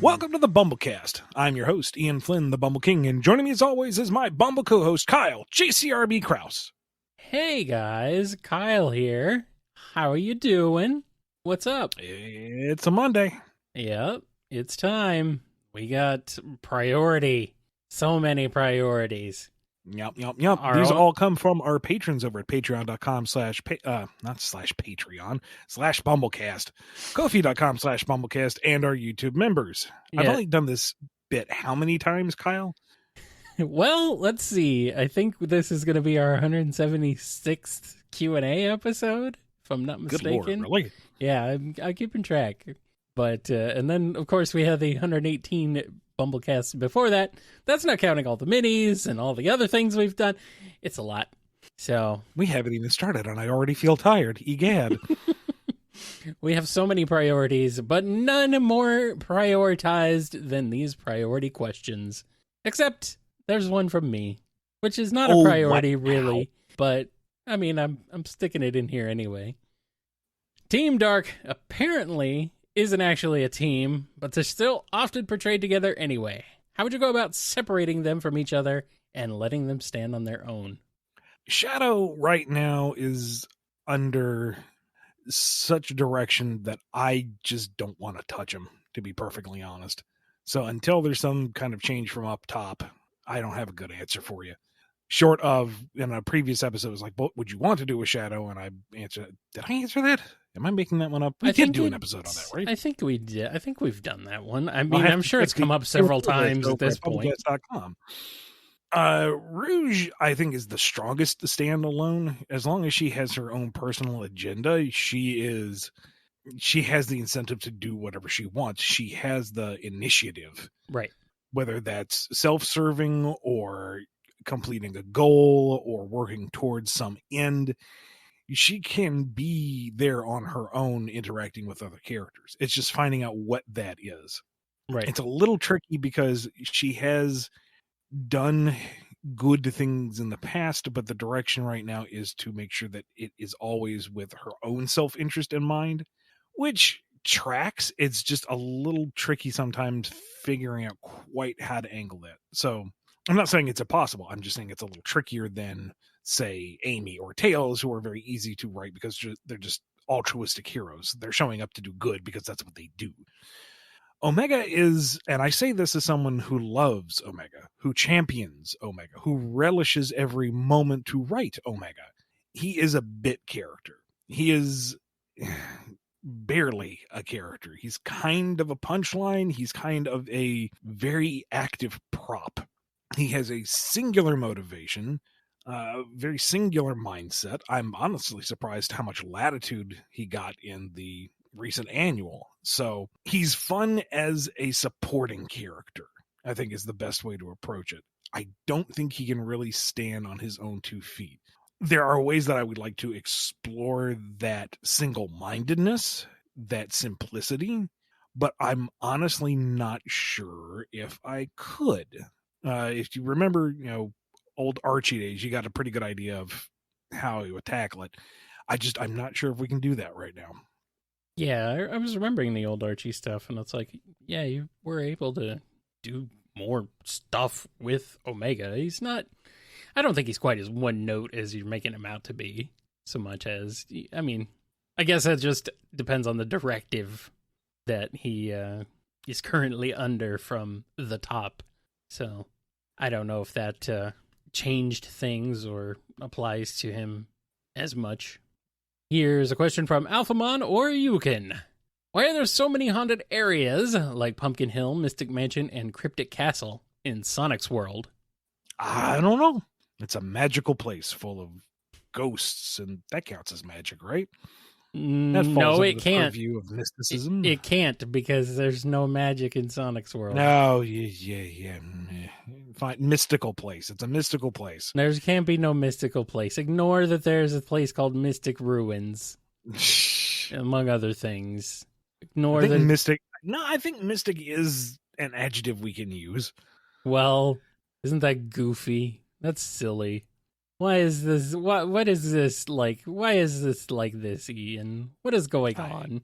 Welcome to the BumbleKast. I'm your host, Ian Flynn, the Bumble King, and joining me as always is my Bumble co-host, Kyle, JCRB Kraus. Hey guys, Kyle here. How are you doing? What's up? It's a Monday. Yep, it's time. We got priority. So many priorities. Yep. These all come from our patrons over at patreon.com /Patreon /BumbleKast, Ko-fi.com /BumbleKast, and our YouTube members. Yeah. I've only done this bit how many times, Kyle? Well, let's see. I think this is going to be our 176th Q&A episode, if I'm not mistaken. Good Lord, really? Yeah, I'm keeping track. But, and then, of course, we have the 118 BumbleKasts before that. That's not counting all the minis and all the other things we've done. It's a lot. So we haven't even started, and I already feel tired. Egad. We have so many priorities, but none more prioritized than these priority questions. Except there's one from me, which is not a priority really, but I mean, I'm sticking it in here anyway. Team Dark apparently isn't actually a team, but they're still often portrayed together anyway. How would you go about separating them from each other and letting them stand on their own? Shadow right now is under such direction that I just don't want to touch him, to be perfectly honest. So until there's some kind of change from up top, I don't have a good answer for you. Short of, in a previous episode, it was like, what would you want to do with Shadow? And I answered, did I answer that? Am I making that one up? We did do an episode on that, right? I think we did. I think we've done that one. I mean, I'm sure it's come up several times at this point. Rouge, I think, is the strongest to stand alone. As long as she has her own personal agenda, she has the incentive to do whatever she wants. She has the initiative. Right. Whether that's self-serving or completing a goal or working towards some end, she can be there on her own interacting with other characters. It's just finding out what that is. Right. It's a little tricky because she has done good things in the past, but the direction right now is to make sure that it is always with her own self-interest in mind, which tracks. It's just a little tricky sometimes figuring out quite how to angle that. So I'm not saying it's impossible. I'm just saying it's a little trickier than, say, Amy or Tails, who are very easy to write because they're just altruistic heroes. They're showing up to do good because that's what they do. Omega is, and I say this as someone who loves Omega, who champions Omega, who relishes every moment to write Omega. He is a bit character. He is barely a character. He's kind of a punchline. He's kind of a very active prop. He has a singular motivation, very singular mindset. I'm honestly surprised how much latitude he got in the recent annual. So he's fun as a supporting character, I think, is the best way to approach it. I don't think he can really stand on his own 2 feet. There are ways that I would like to explore that single-mindedness, that simplicity, but I'm honestly not sure if I could. If you remember, old Archie days, you got a pretty good idea of how he would tackle it. I'm not sure if we can do that right now. Yeah, I was remembering the old Archie stuff, and it's like, yeah, you were able to do more stuff with Omega. He's not, I don't think he's quite as one note as you're making him out to be, so much as, I mean, I guess that just depends on the directive that he is currently under from the top. So I don't know if that changed things or applies to him as much. Here's a question from Alphamon or Yukin. Why are there so many haunted areas like Pumpkin Hill, Mystic Mansion, and Cryptic Castle in Sonic's world? I don't know. It's a magical place full of ghosts, and that counts as magic, right? No, it can't. View of mysticism. It can't, because there's no magic in Sonic's world. No, yeah. Fine, mystical place. It's a mystical place. There can't be no mystical place. Ignore that there's a place called Mystic Ruins, among other things. Ignore that mystic. No, I think mystic is an adjective we can use. Well, isn't that goofy? That's silly. Why is this? What is this like? Why is this like this, Ian? What is going on?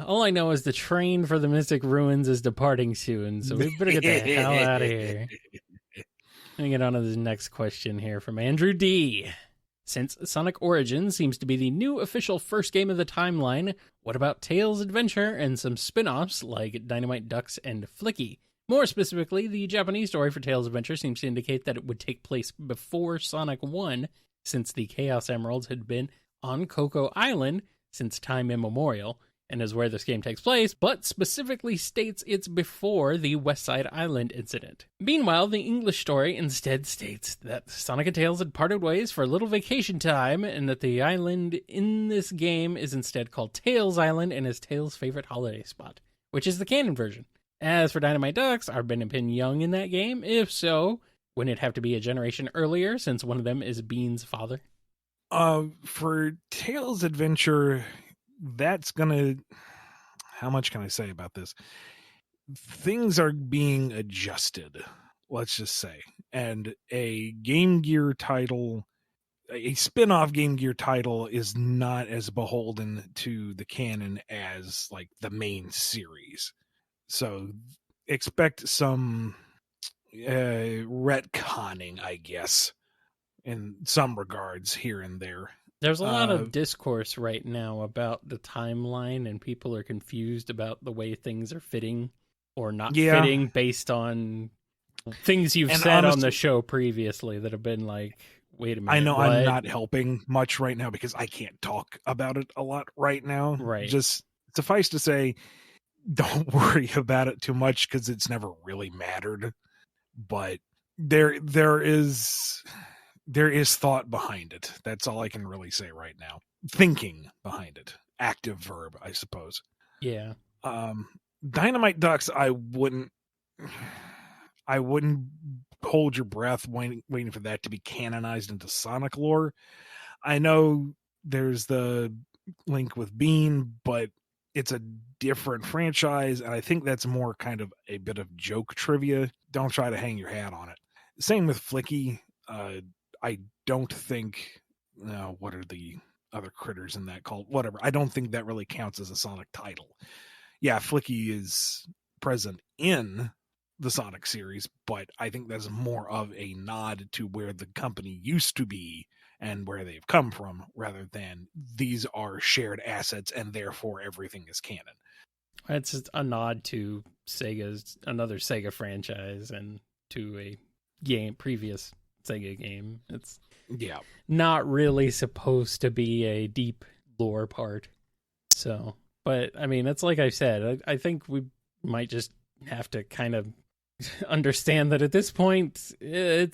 all I know is the train for the Mystic Ruins is departing soon, so we better get the hell out of here. Let me get on to the next question here from Andrew D. Since Sonic Origins seems to be the new official first game of the timeline, what about Tails Adventure and some spin-offs like Dynamite Ducks and Flicky? More specifically, the Japanese story for Tails Adventure seems to indicate that it would take place before Sonic 1, since the Chaos Emeralds had been on Coco Island since time immemorial, and is where this game takes place, but specifically states it's before the West Side Island incident. Meanwhile, the English story instead states that Sonic and Tails had parted ways for a little vacation time, and that the island in this game is instead called Tails Island and is Tails' favorite holiday spot, which is the canon version. As for Dynamite Ducks, are Ben and Pin young in that game? If so, wouldn't it have to be a generation earlier, since one of them is Bean's father? For Tails Adventure, that's gonna... How much can I say about this? Things are being adjusted, let's just say. And a Game Gear title, a spin-off Game Gear title, is not as beholden to the canon as, like, the main series. So expect some retconning, I guess, in some regards here and there. There's a lot of discourse right now about the timeline, and people are confused about the way things are fitting or not fitting based on things you've said on the show previously that have been like, wait a minute. I know what? I'm not helping much right now because I can't talk about it a lot right now. Right. Just suffice to say, don't worry about it too much because it's never really mattered. But there is thought behind it. That's all I can really say right now. Thinking behind it. Active verb, I suppose. Yeah. Dynamite Ducks, I wouldn't hold your breath waiting for that to be canonized into Sonic lore. I know there's the link with Bean, but it's a different franchise, and I think that's more kind of a bit of joke trivia. Don't try to hang your hat on it. Same with Flicky. I don't think... what are the other critters in that called? Whatever. I don't think that really counts as a Sonic title. Yeah, Flicky is present in the Sonic series, but I think that's more of a nod to where the company used to be and where they've come from, rather than these are shared assets and therefore everything is canon. It's just a nod to another Sega franchise and to a previous Sega game. It's not really supposed to be a deep lore part. So, but I mean, it's like I said, I think we might just have to kind of understand that at this point, we're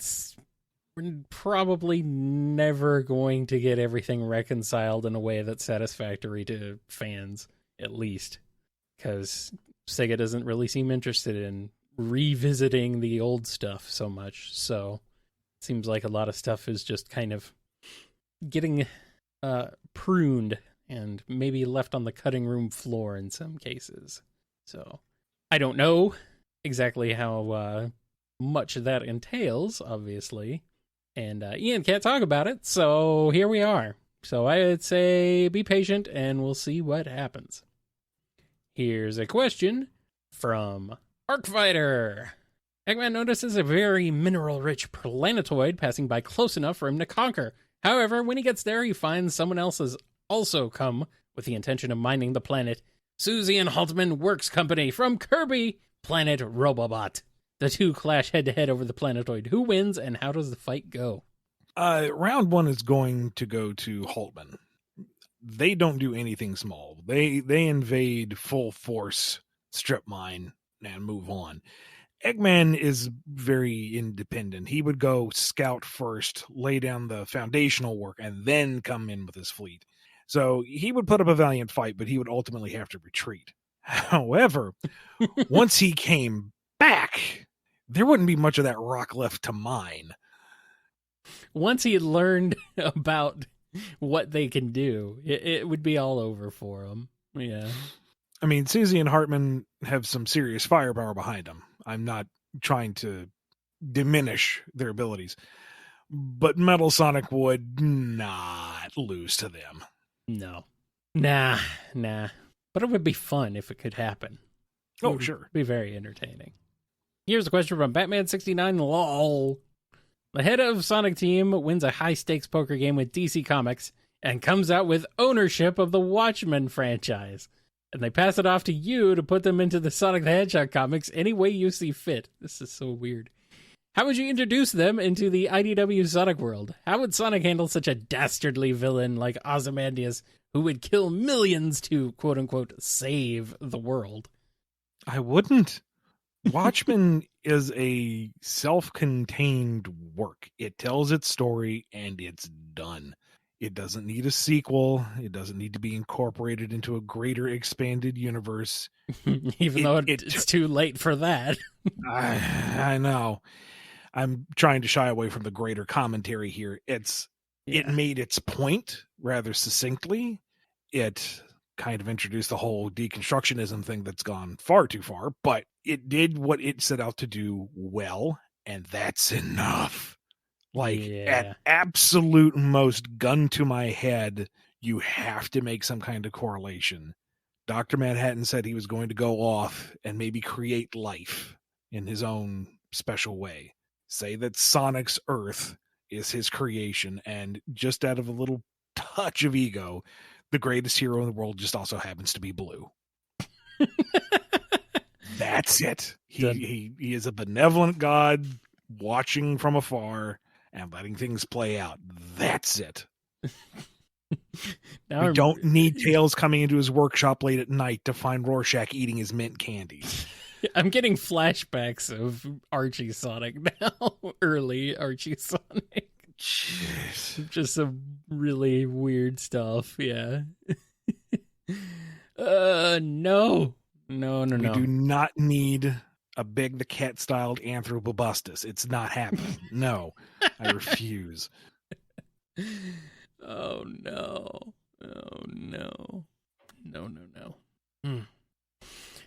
probably never going to get everything reconciled in a way that's satisfactory to fans, at least, because Sega doesn't really seem interested in revisiting the old stuff so much. So it seems like a lot of stuff is just kind of getting pruned and maybe left on the cutting room floor in some cases. So I don't know exactly how much that entails, obviously. And Ian can't talk about it, so here we are. So I'd say be patient, and we'll see what happens. Here's a question from Arcfighter. Eggman notices a very mineral-rich planetoid passing by close enough for him to conquer. However, when he gets there, he finds someone else has also come with the intention of mining the planet. Susie and Haltman Works Company from Kirby Planet Robobot. The two clash head-to-head over the planetoid. Who wins, and how does the fight go? Round one is going to go to Haltman. They don't do anything small. They invade full force, strip mine, and move on. Eggman is very independent. He would go scout first, lay down the foundational work, and then come in with his fleet. So he would put up a valiant fight, but he would ultimately have to retreat. However, once he came back, there wouldn't be much of that rock left to mine. Once he had learned about what they can do, it would be all over for him. Yeah. I mean, Susie and Hartman have some serious firepower behind them. I'm not trying to diminish their abilities, but Metal Sonic would not lose to them. No. Nah. But it would be fun if it could happen. It Oh, would sure. be very entertaining. Here's a question from Batman69 LOL. The head of Sonic Team wins a high-stakes poker game with DC Comics and comes out with ownership of the Watchmen franchise. And they pass it off to you to put them into the Sonic the Hedgehog comics any way you see fit. This is so weird. How would you introduce them into the IDW Sonic world? How would Sonic handle such a dastardly villain like Ozymandias, who would kill millions to, quote-unquote, save the world? I wouldn't. Watchmen is a self-contained work. It tells its story, and it's done. It doesn't need a sequel. It doesn't need to be incorporated into a greater expanded universe. Even though it's too late for that. I know. I'm trying to shy away from the greater commentary here. It made its point rather succinctly. It kind of introduced the whole deconstructionism thing that's gone far too far, but it did what it set out to do well, and that's enough. At absolute most, gun to my head, you have to make some kind of correlation. Dr. Manhattan said he was going to go off and maybe create life in his own special way. Say that Sonic's Earth is his creation, and just out of a little touch of ego, the greatest hero in the world just also happens to be blue. That's it. He is a benevolent god watching from afar and letting things play out. That's it. We don't need Tails coming into his workshop late at night to find Rorschach eating his mint candies. I'm getting flashbacks of Archie Sonic now. Early Archie Sonic. Jeez. Just some really weird stuff, yeah. No. We do not need a Big the Cat-styled Anthropobustus. It's not happening. No. I refuse. Oh, no. No.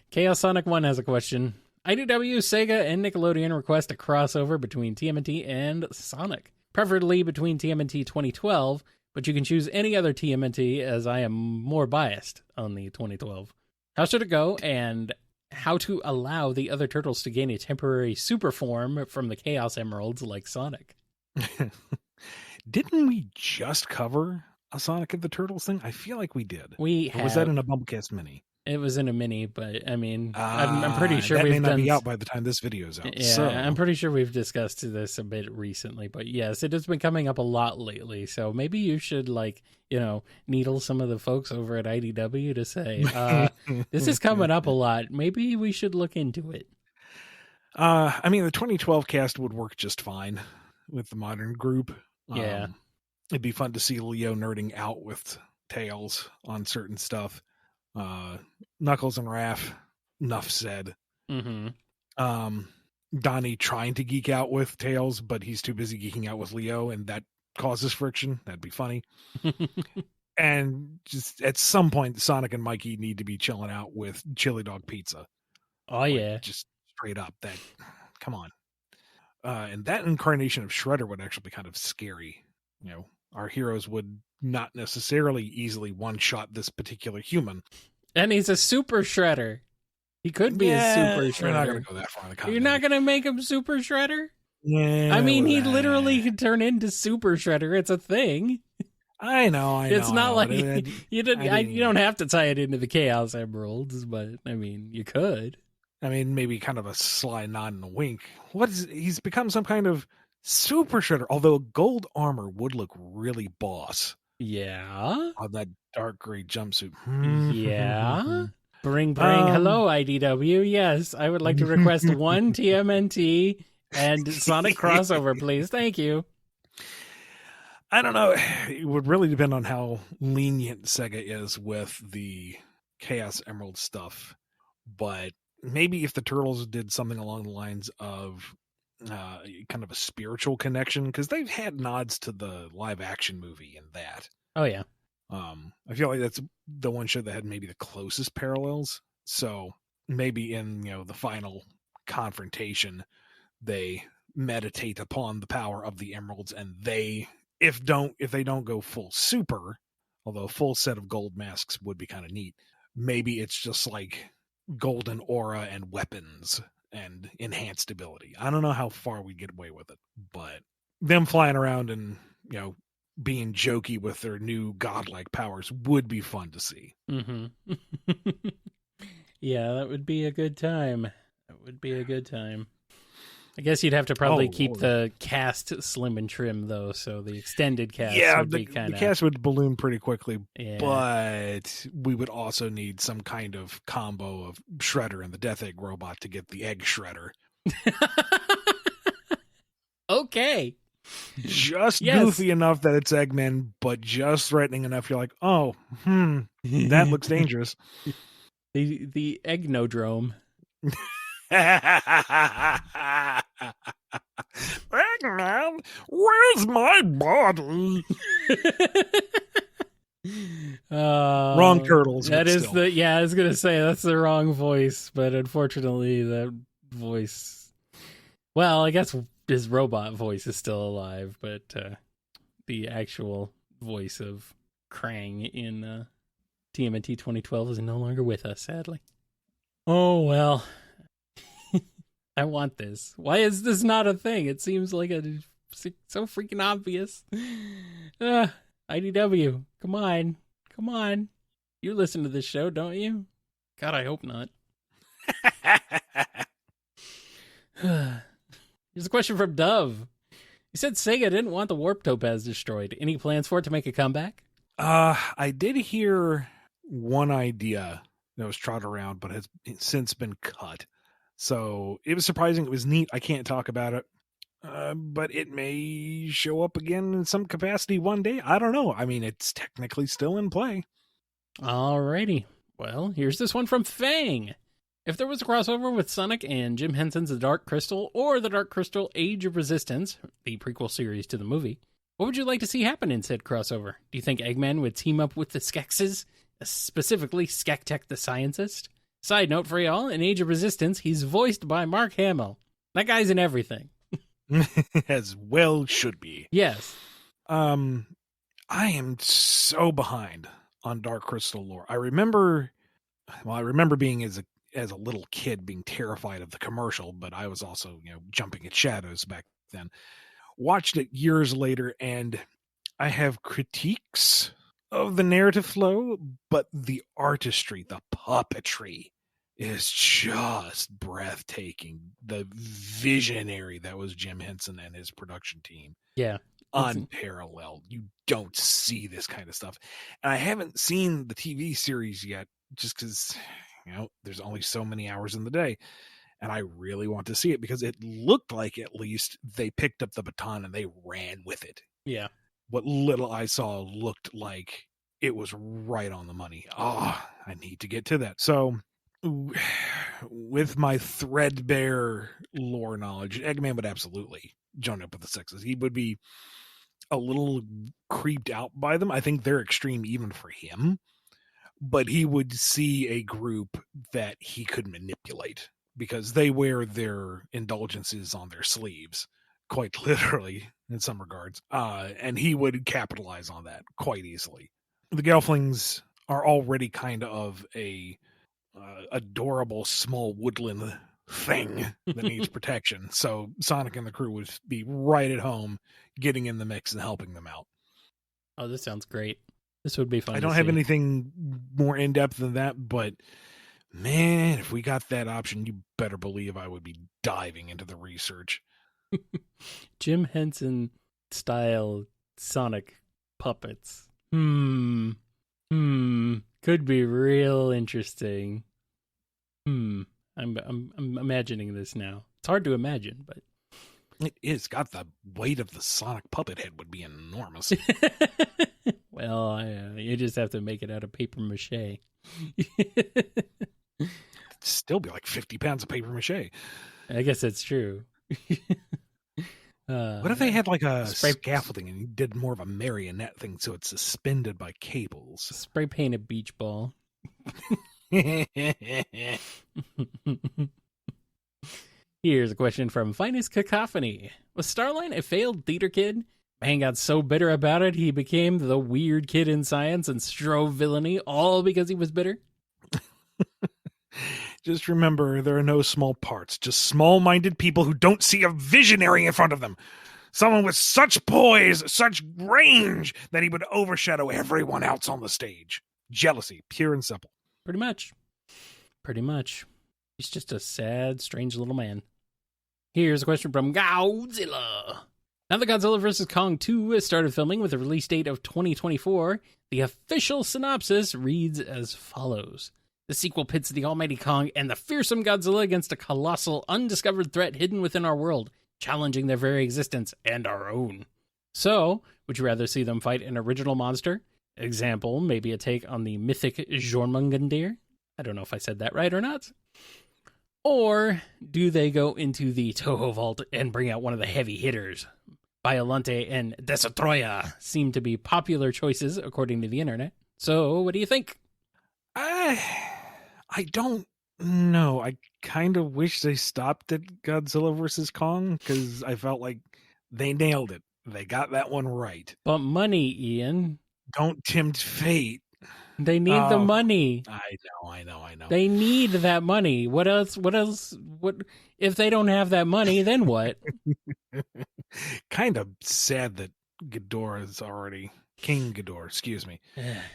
Chaos Sonic 1 has a question. IDW, Sega, and Nickelodeon request a crossover between TMNT and Sonic. Preferably between TMNT 2012, but you can choose any other TMNT as I am more biased on the 2012. How should it go, and how to allow the other turtles to gain a temporary super form from the Chaos Emeralds like Sonic? Didn't we just cover a Sonic and the Turtles thing? I feel like we did. Or was that in a BumbleKast mini? It was in a mini, but I mean, I'm pretty sure that we've may not be out by the time this video's out. Yeah, so. I'm pretty sure we've discussed this a bit recently, but yes, it has been coming up a lot lately. So maybe you should, needle some of the folks over at IDW to say, this is coming up a lot. Maybe we should look into it. I mean, the 2012 cast would work just fine with the modern group. Yeah. It'd be fun to see Leo nerding out with Tails on certain stuff. Knuckles and Raph, enough said. Mm-hmm. Donnie trying to geek out with Tails, but he's too busy geeking out with Leo, and that causes friction. That'd be funny. And just at some point, Sonic and Mikey need to be chilling out with chili dog pizza. Oh, yeah. Just straight up. Come on. And that incarnation of Shredder would actually be kind of scary. Our heroes would not necessarily easily one-shot this particular human. And he's a super shredder. He could be a super shredder. We're not going to go that far in the You're not going to make him super shredder? Yeah. I mean, he literally could turn into super shredder. It's a thing. I know. It's not like you don't have to tie it into the Chaos Emeralds, but I mean, you could. I mean, maybe kind of a sly nod and a wink. He's become some kind of super shredder, although gold armor would look really boss. Yeah. On that dark gray jumpsuit. Yeah. Bring. Hello, IDW. Yes, I would like to request one TMNT and Sonic crossover, please. Thank you. I don't know. It would really depend on how lenient Sega is with the Chaos Emerald stuff. But maybe if the Turtles did something along the lines of kind of a spiritual connection, because they've had nods to the live action movie in that. Oh, yeah. I feel like that's the one show that had maybe the closest parallels. So maybe in, the final confrontation, they meditate upon the power of the emeralds, and if they don't go full super, although a full set of gold masks would be kind of neat, maybe it's just like golden aura and weapons and enhanced ability. I don't know how far we get away with it, but them flying around and, being jokey with their new godlike powers would be fun to see. Mm-hmm. Yeah, that would be a good time. I guess you'd have to probably keep the cast slim and trim, though, so the extended cast would be kind of... the cast would balloon pretty quickly, yeah. But we would also need some kind of combo of Shredder and the Death Egg robot to get the Egg Shredder. Okay. Just goofy enough that it's Eggman, but just threatening enough you're like, that looks dangerous. The Eggnodrome. Eggman, where's my body? Wrong turtles. That is still. I was gonna say that's the wrong voice, but unfortunately that voice, well, I guess his robot voice is still alive, but the actual voice of Krang in TMNT 2012 is no longer with us, sadly. Oh well. I want this. Why is this not a thing? It seems like so freaking obvious. IDW, come on. You listen to this show, don't you? God, I hope not. Here's a question from Dove. You said SEGA didn't want the Warp Topaz destroyed. Any plans for it to make a comeback? I did hear one idea that was trotted around, but has since been cut. So it was surprising. It was neat. I can't talk about it. But it may show up again in some capacity one day. I don't know. I mean, it's technically still in play. Alrighty. Well, here's this one from Fang. If there was a crossover with Sonic and Jim Henson's The Dark Crystal or The Dark Crystal Age of Resistance, the prequel series to the movie, what would you like to see happen in said crossover? Do you think Eggman would team up with the Skeksis, specifically Skektek the Scientist? Side note for y'all, in Age of Resistance, he's voiced by Mark Hamill. That guy's in everything. As well should be. Yes. I am so behind on Dark Crystal lore. I remember being as a little kid being terrified of the commercial, but I was also, jumping at shadows back then. Watched it years later, and I have critiques of the narrative flow, but the artistry, the puppetry is just breathtaking. The visionary that was Jim Henson and his production team. Yeah. Unparalleled. You don't see this kind of stuff. And I haven't seen the TV series yet, just because, there's only so many hours in the day. And I really want to see it because it looked like at least they picked up the baton and they ran with it. Yeah. What little I saw looked like it was right on the money. Oh, I need to get to that. So with my threadbare lore knowledge, Eggman would absolutely join up with the Sixes. He would be a little creeped out by them. I think they're extreme even for him, but he would see a group that he could manipulate because they wear their indulgences on their sleeves, quite literally in some regards. And he would capitalize on that quite easily. The Gelflings are already kind of a adorable small woodland thing that needs protection. So Sonic and the crew would be right at home, getting in the mix and helping them out. Oh, this sounds great. This would be fun. I don't have anything more in depth than that, but man, if we got that option, you better believe I would be diving into the research. Jim Henson style Sonic puppets. Could be real interesting. I'm imagining this now. It's hard to imagine, but it is. God, the weight of the Sonic puppet head would be enormous. Well, you just have to make it out of paper mache. It'd still be like 50 pounds of paper mache. I guess that's true. What if they had like a scaffolding and you did more of a marionette thing so it's suspended by cables? Spray paint a beach ball. Here's a question from Finest Cacophony. Was Starline a failed theater kid? Man got so bitter about it, he became the weird kid in science and strove villainy, all because he was bitter? Just remember, there are no small parts, just small-minded people who don't see a visionary in front of them. Someone with such poise, such range, that he would overshadow everyone else on the stage. Jealousy, pure and simple. Pretty much. He's just a sad, strange little man. Here's a question from Godzilla. Now that Godzilla vs. Kong 2 has started filming with a release date of 2024, the official synopsis reads as follows. The sequel pits the almighty Kong and the fearsome Godzilla against a colossal, undiscovered threat hidden within our world, challenging their very existence and our own. So, would you rather see them fight an original monster? Example, maybe a take on the mythic Jormungandr? I don't know if I said that right or not. Or do they go into the Toho Vault and bring out one of the heavy hitters? Biollante and Destroya seem to be popular choices according to the internet. So, what do you think? I don't know. I kind of wish they stopped at Godzilla vs. Kong because I felt like they nailed it. They got that one right. But money, Ian. Don't tempt fate. They need the money. I know. They need that money. What else? What if they don't have that money, then what? Kind of sad that King Ghidorah, excuse me,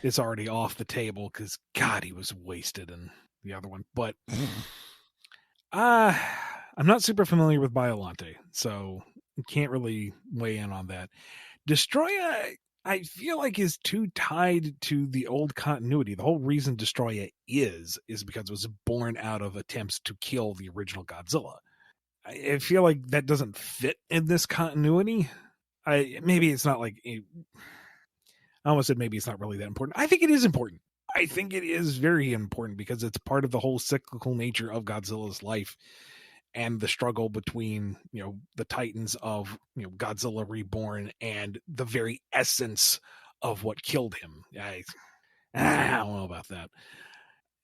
is already off the table because, God, he was wasted in the other one. But I'm not super familiar with Biollante, so can't really weigh in on that. Destroya, I feel like, is too tied to the old continuity. The whole reason Destroya is because it was born out of attempts to kill the original Godzilla. I feel like that doesn't fit in this continuity. Maybe it's not like... I almost said maybe it's not really that important. I think it is important. I think it is very important because it's part of the whole cyclical nature of Godzilla's life and the struggle between, the titans of, Godzilla Reborn and the very essence of what killed him. I don't know about that.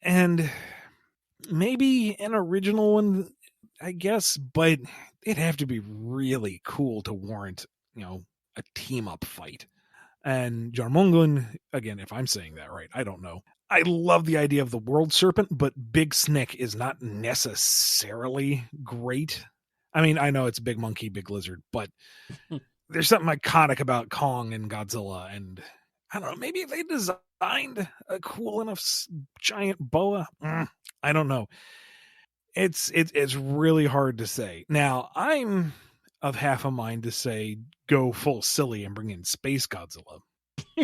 And maybe an original one, I guess, but it'd have to be really cool to warrant, a team-up fight. And Jormungand, again, if I'm saying that right, I don't know. I love the idea of the world serpent, but Big Snick is not necessarily great. I mean, I know it's big monkey, big lizard, but there's something iconic about Kong and Godzilla. And I don't know, maybe if they designed a cool enough giant boa, I don't know. It's really hard to say. Now, I'm of half a mind to say go full silly and bring in Space Godzilla,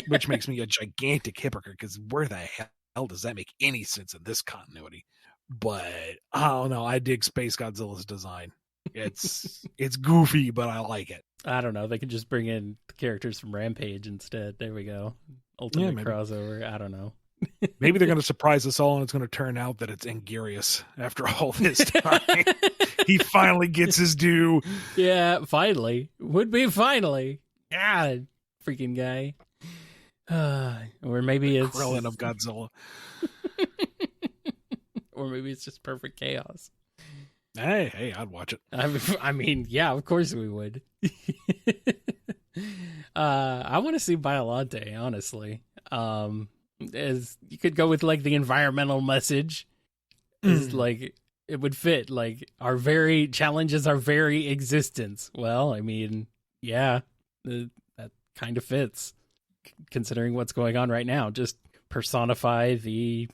which makes me a gigantic hypocrite because where the hell does that make any sense in this continuity? But I don't know. I dig Space Godzilla's design. It's goofy, but I like it. I don't know. They could just bring in the characters from Rampage instead. There we go. Ultimate crossover. I don't know. Maybe they're going to surprise us all and it's going to turn out that it's Angarius after all this time. He finally gets his due. Yeah, finally. Would be finally. God, freaking guy. Or maybe it's Krillin of Godzilla. Or maybe it's just perfect chaos. Hey, I'd watch it. I mean, yeah, of course we would. I want to see Biollante, honestly. As you could go with like the environmental message, is like it would fit like our very challenges, our very existence. Well, I mean, yeah, that kind of fits considering what's going on right now. Just personify the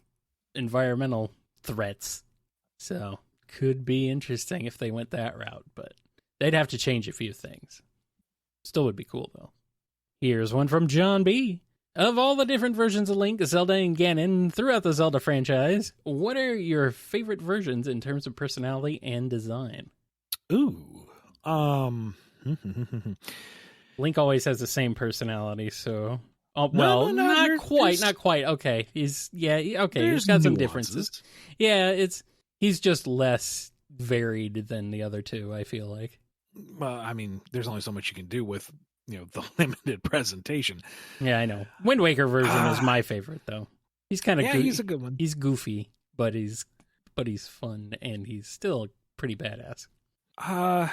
environmental threats. So could be interesting if they went that route, but they'd have to change a few things. Still would be cool though. Here's one from John B. Of all the different versions of Link, Zelda, and Ganon throughout the Zelda franchise, what are your favorite versions in terms of personality and design? Ooh. Link always has the same personality, so... Oh, No, not quite. Okay, he's got some differences. Yeah, he's just less varied than the other two, I feel like. Well, I mean, there's only so much you can do with the limited presentation. Yeah, I know. Wind Waker version is my favorite, though. He's kind of he's a good one. He's goofy, but he's fun, and he's still pretty badass. I'm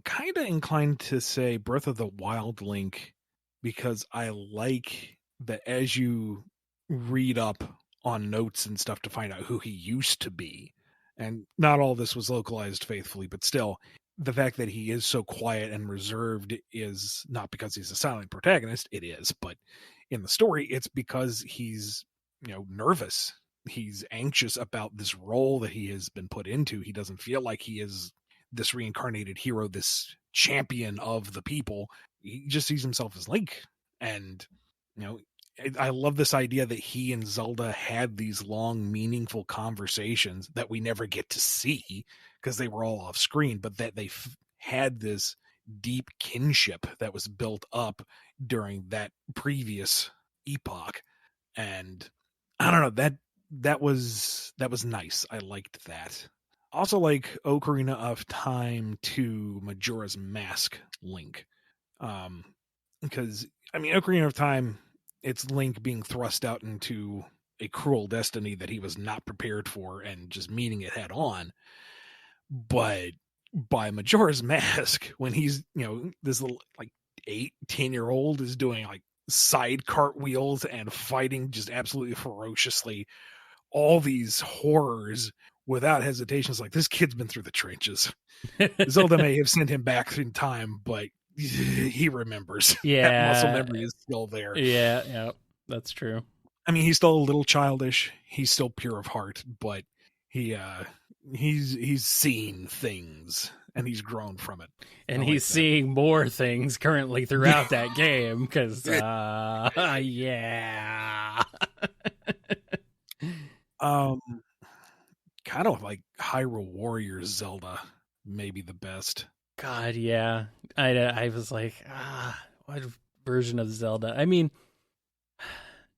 kind of inclined to say Breath of the Wild Link because I like that as you read up on notes and stuff to find out who he used to be. And not all this was localized faithfully, but still, the fact that he is so quiet and reserved is not because he's a silent protagonist. It is, but in the story, it's because he's, nervous. He's anxious about this role that he has been put into. He doesn't feel like he is this reincarnated hero, this champion of the people. He just sees himself as Link. And, I love this idea that he and Zelda had these long, meaningful conversations that we never get to see because they were all off screen, but that they had this deep kinship that was built up during that previous epoch. And I don't know, that was nice. I liked that. Also like Ocarina of Time to Majora's Mask Link. Because, Ocarina of Time, it's Link being thrust out into a cruel destiny that he was not prepared for and just meeting it head on. But by Majora's Mask, when he's, this little 8-10-year-old is doing side cartwheels and fighting just absolutely ferociously all these horrors without hesitation. It's like, this kid's been through the trenches. Zelda may have sent him back in time, but he remembers. Yeah. That muscle memory is still there. Yeah, that's true. He's still a little childish. He's still pure of heart, but he's seen things and he's grown from it. And he's seeing more things currently throughout that game because, yeah. Kind of like Hyrule Warriors Zelda, maybe the best. God, yeah. I was like, what version of Zelda?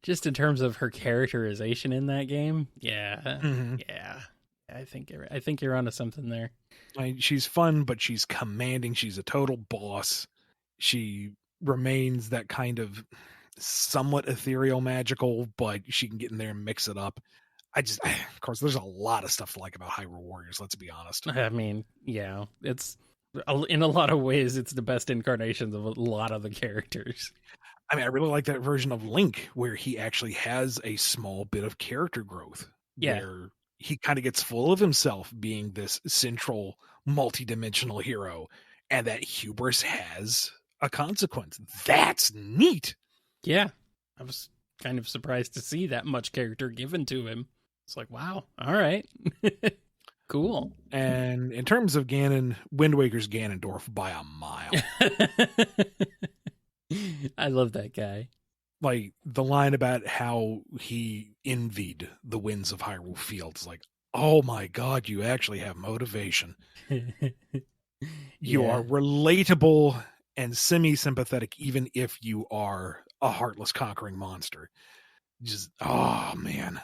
Just in terms of her characterization in that game, yeah, Mm-hmm. yeah. I think you're onto something there. She's fun, but she's commanding. She's a total boss. She remains that kind of somewhat ethereal, magical, but she can get in there and mix it up. Of course, there's a lot of stuff to like about Hyrule Warriors. Let's be honest. Yeah, it's in a lot of ways, it's the best incarnations of a lot of the characters. I really like that version of Link where he actually has a small bit of character growth. Yeah. Where he kind of gets full of himself being this central multi-dimensional hero, and that hubris has a consequence. That's neat. Yeah. I was kind of surprised to see that much character given to him. It's like, wow. All right. Cool. And in terms of Ganon, Wind Waker's Ganondorf by a mile. I love that guy. Like the line about how he envied the winds of Hyrule Fields. Like, oh my God, you actually have motivation. You are relatable and semi-sympathetic, even if you are a heartless conquering monster. Just, oh man.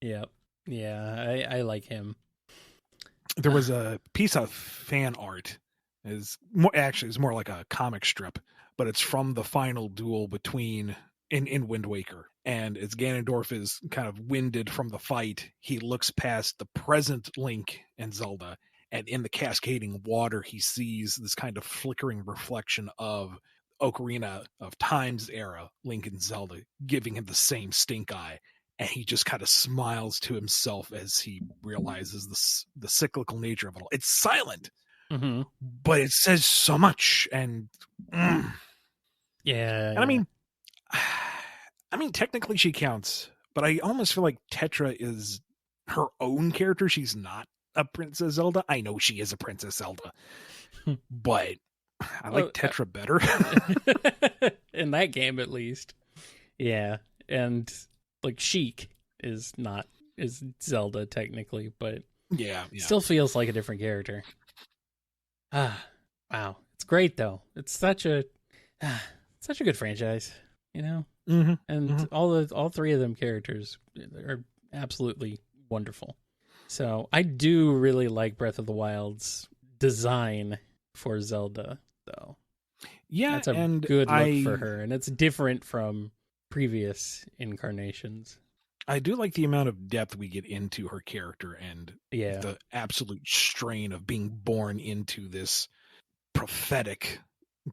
Yep. Yeah, I like him. There was a piece of fan art. It's more like a comic strip, but it's from the final duel between in Wind Waker, and it's Ganondorf is kind of winded from the fight. He looks past the present Link and Zelda, and in the cascading water, he sees this kind of flickering reflection of Ocarina of Time's era Link and Zelda, giving him the same stink eye. And he just kind of smiles to himself as he realizes the cyclical nature of it all. It's silent, but it says so much. And yeah. And technically she counts, but I almost feel like Tetra is her own character. She's not a Princess Zelda. I know she is a Princess Zelda, but I like Tetra better. In that game, at least. Yeah. And like Sheik is Zelda technically, but yeah. Still feels like a different character. Wow. It's great though. It's such a good franchise, And all three of them characters are absolutely wonderful. So I do really like Breath of the Wild's design for Zelda, though. Yeah, that's a good look for her, and it's different from previous incarnations. I do like the amount of depth we get into her character and the absolute strain of being born into this prophetic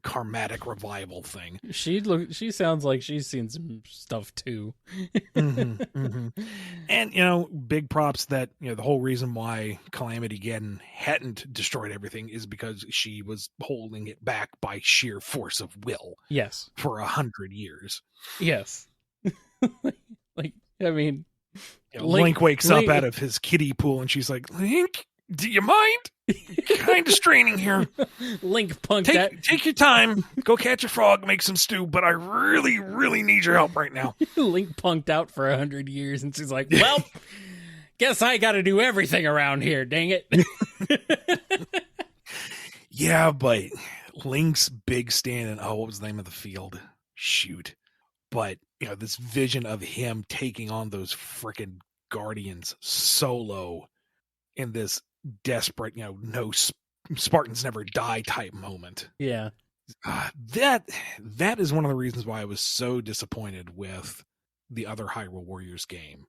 karmatic revival thing. She sounds like she's seen some stuff too. And big props that the whole reason why Calamity Ganon hadn't destroyed everything is because she was holding it back by sheer force of will. Yes, for 100 years. Yes. I mean, Link wakes up out of his kiddie pool and she's like, Link, do you mind? Kind of straining here. Link punked out. Take your time. Go catch a frog, make some stew, but I really, really need your help right now. Link punked out for 100 years and she's like, well, guess I got to do everything around here, dang it. Yeah, but Link's big stand and what was the name of the field? Shoot. But, this vision of him taking on those frickin' Guardians solo in this desperate, no Spartans never die type moment. Yeah. That is one of the reasons why I was so disappointed with the other Hyrule Warriors game,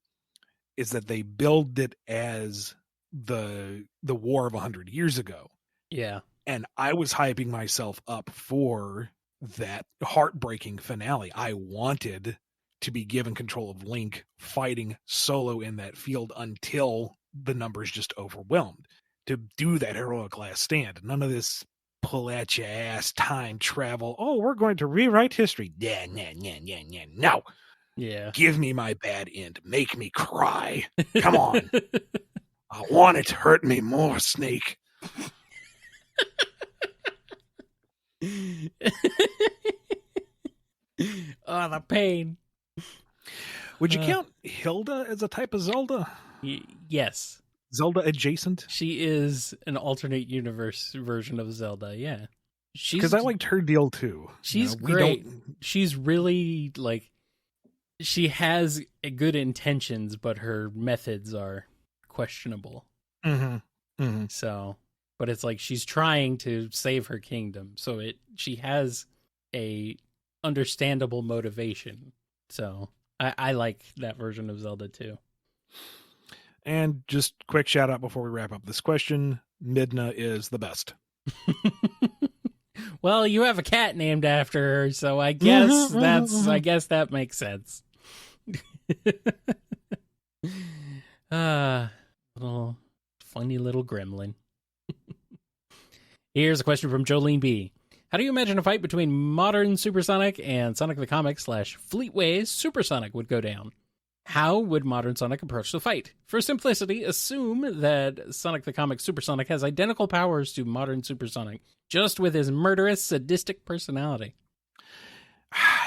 is that they build it as the war of 100 years ago. Yeah. And I was hyping myself up for that heartbreaking finale. I wanted to be given control of Link fighting solo in that field until the numbers just overwhelmed, to do that heroic last stand. None of this pull at your ass time travel. Oh, we're going to rewrite history. Yeah, no. Yeah. Give me my bad end. Make me cry. Come on. I want it to hurt me more, Snake. Oh, the pain. Would you count Hilda as a type of Zelda? Yes. Zelda adjacent? She is an alternate universe version of Zelda, yeah. Because I liked her deal too. She's great. She's really, she has good intentions, but her methods are questionable. So, but it's like she's trying to save her kingdom, so she has a understandable motivation. So I like that version of Zelda too. And just quick shout out before we wrap up this question, Midna is the best. Well, you have a cat named after her, so I guess I guess that makes sense. Little funny little gremlin. Here's a question from Jolene B. How do you imagine a fight between modern Supersonic and Sonic the Comic / Fleetway's Supersonic would go down? How would modern Sonic approach the fight? For simplicity, assume that Sonic the Comic Supersonic has identical powers to modern Supersonic, just with his murderous, sadistic personality.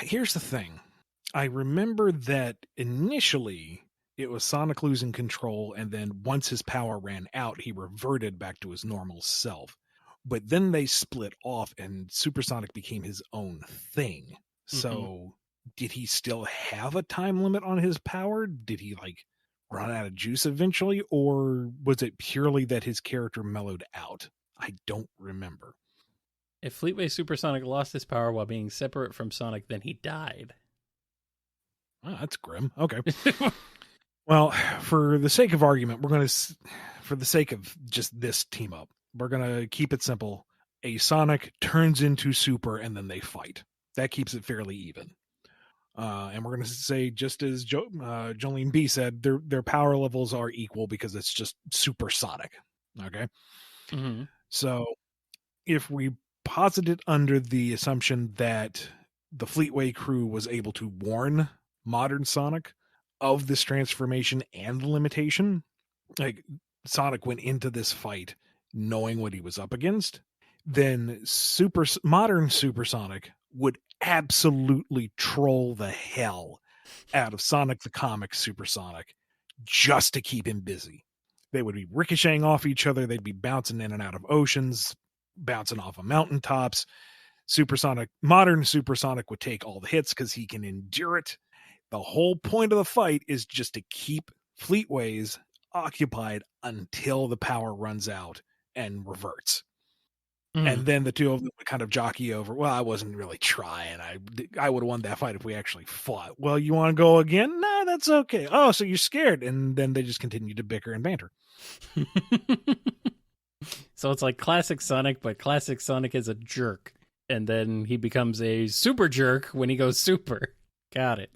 Here's the thing. I remember that initially it was Sonic losing control, and then once his power ran out, he reverted back to his normal self. But then they split off, and Supersonic became his own thing. So did he still have a time limit on his power? Did he run out of juice eventually? Or was it purely that his character mellowed out? I don't remember. If Fleetway Supersonic lost his power while being separate from Sonic, then he died. Oh, that's grim. Okay. Well, for the sake of argument, for the sake of just this team up, we're going to keep it simple. A Sonic turns into Super and then they fight. That keeps it fairly even. And we're going to say, just as Jolene B said, their power levels are equal because it's just supersonic. Okay? So if we posit it under the assumption that the Fleetway crew was able to warn modern Sonic of this transformation and the limitation, Sonic went into this fight knowing what he was up against, then modern Supersonic would absolutely troll the hell out of Sonic the Comic Supersonic just to keep him busy. They would be ricocheting off each other. They'd be bouncing in and out of oceans, bouncing off of mountaintops. Modern Supersonic would take all the hits because he can endure it. The whole point of the fight is just to keep Fleetways occupied until the power runs out and reverts. And then the two of them would kind of jockey over, well, I wasn't really trying. I would have won that fight if we actually fought. Well, you want to go again? No, that's okay. Oh, so you're scared. And then they just continue to bicker and banter. So it's like classic Sonic, but classic Sonic is a jerk. and then he becomes a super jerk when he goes super. Got it.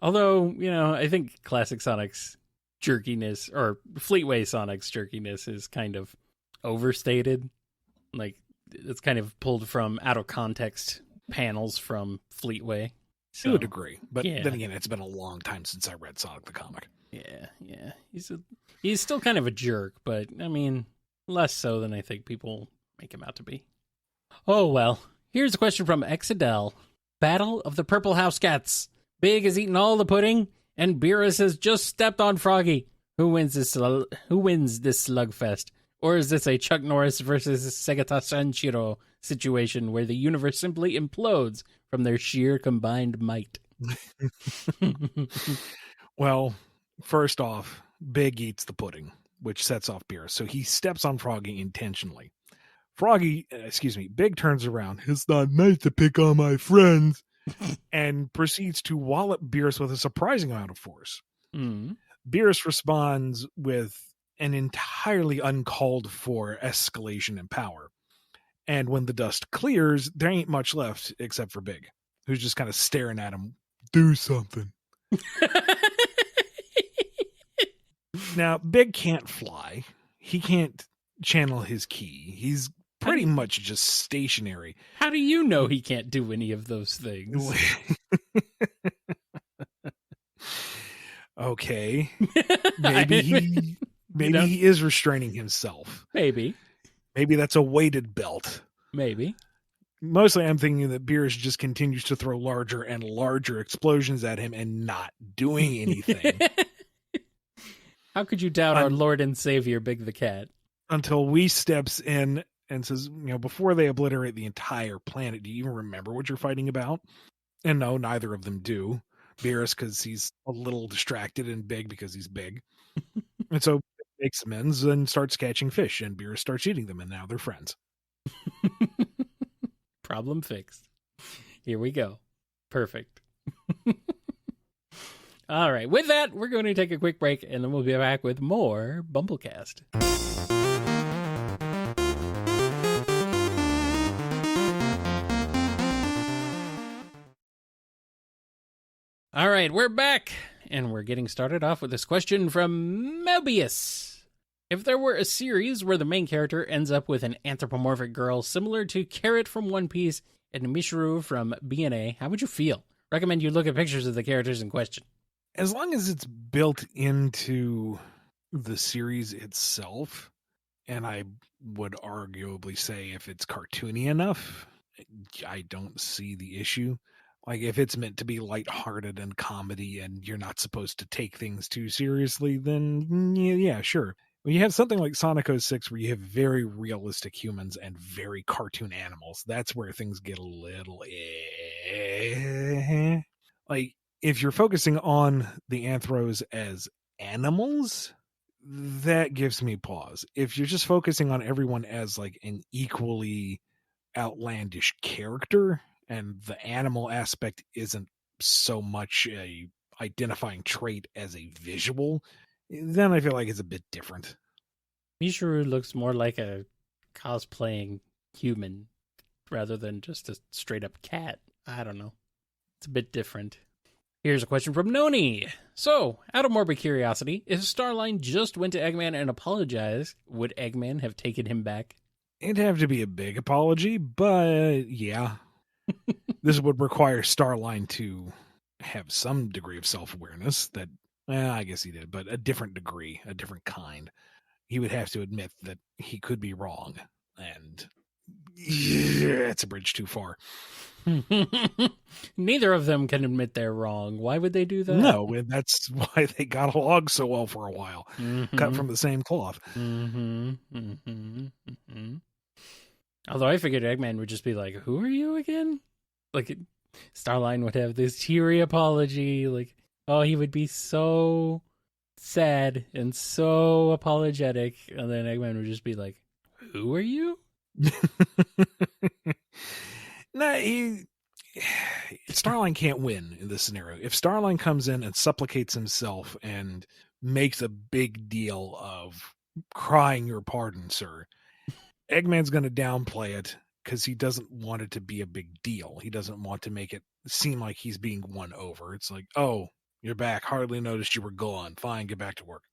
Although, I think classic Sonic's jerkiness, or Fleetway Sonic's jerkiness, is kind of overstated. Like, it's kind of pulled from out of context panels from Fleetway. To a degree. But yeah. then again, it's been a long time since I read Sonic the comic. Yeah. He's still kind of a jerk, but, I mean, less so than I think people make him out to be. Oh, well. Here's a question from Exadel. Battle of the Purple House Cats. Big has eaten all the pudding, and Beerus has just stepped on Froggy. Who wins this slugfest? Or is this a Chuck Norris versus Sega Sanshiro situation where the universe simply implodes from their sheer combined might? Well, first off, Big eats the pudding, which sets off Beerus. So he steps on Froggy intentionally. Big turns around. It's not nice to pick on my friends. And proceeds to wallop Beerus with a surprising amount of force. Mm. Beerus responds with an entirely uncalled for escalation in power. And when the dust clears, there ain't much left except for Big, who's just kind of staring at him. Do something. Now, Big can't fly. He can't channel his ki. He's pretty much just stationary. How do you know he can't do any of those things? Okay. Maybe he is restraining himself. Maybe that's a weighted belt. Maybe. Mostly I'm thinking that Beerus just continues to throw larger and larger explosions at him and not doing anything. How could you doubt our Lord and Savior, Big the Cat? Until we steps in and says, before they obliterate the entire planet, do you even remember what you're fighting about? And no, neither of them do. Beerus because he's a little distracted, and Big because he's big. And so Big makes amends and starts catching fish, and Beerus starts eating them, and now they're friends. Problem fixed. Here we go. Perfect. All right. With that, we're going to take a quick break, and then we'll be back with more BumbleKast. All right, we're back, and we're getting started off with this question from Mobius. If there were a series where the main character ends up with an anthropomorphic girl similar to Carrot from One Piece and Mishuru from BNA, how would you feel? Recommend you look at pictures of the characters in question. As long as it's built into the series itself, and I would arguably say if it's cartoony enough, I don't see the issue. Like, if it's meant to be lighthearted and comedy and you're not supposed to take things too seriously, then yeah, sure. When you have something like Sonic 06 where you have very realistic humans and very cartoon animals, that's where things get a little like, if you're focusing on the anthros as animals, that gives me pause. If you're just focusing on everyone as like an equally outlandish character, and the animal aspect isn't so much a identifying trait as a visual, then I feel like it's a bit different. Mishuru looks more like a cosplaying human rather than just a straight up cat. I don't know. It's a bit different. Here's a question from Noni. So, out of morbid curiosity, if Starline just went to Eggman and apologized, would Eggman have taken him back? It'd have to be a big apology, but yeah. This would require Starline to have some degree of self-awareness that, I guess he did, but a different degree, a different kind. He would have to admit that he could be wrong, and it's a bridge too far. Neither of them can admit they're wrong. Why would they do that? No, and that's why they got along so well for a while. Mm-hmm. Cut from the same cloth. Mm-hmm. Mm-hmm. Mm-hmm. Although I figured Eggman would just be like, who are you again? Like, Starline would have this teary apology. Like, oh, he would be so sad and so apologetic. And then Eggman would just be like, who are you? No, Starline can't win in this scenario. If Starline comes in and supplicates himself and makes a big deal of crying your pardon, sir, Eggman's going to downplay it because he doesn't want it to be a big deal. He doesn't want to make it seem like he's being won over. It's like, oh, you're back. Hardly noticed you were gone. Fine, get back to work.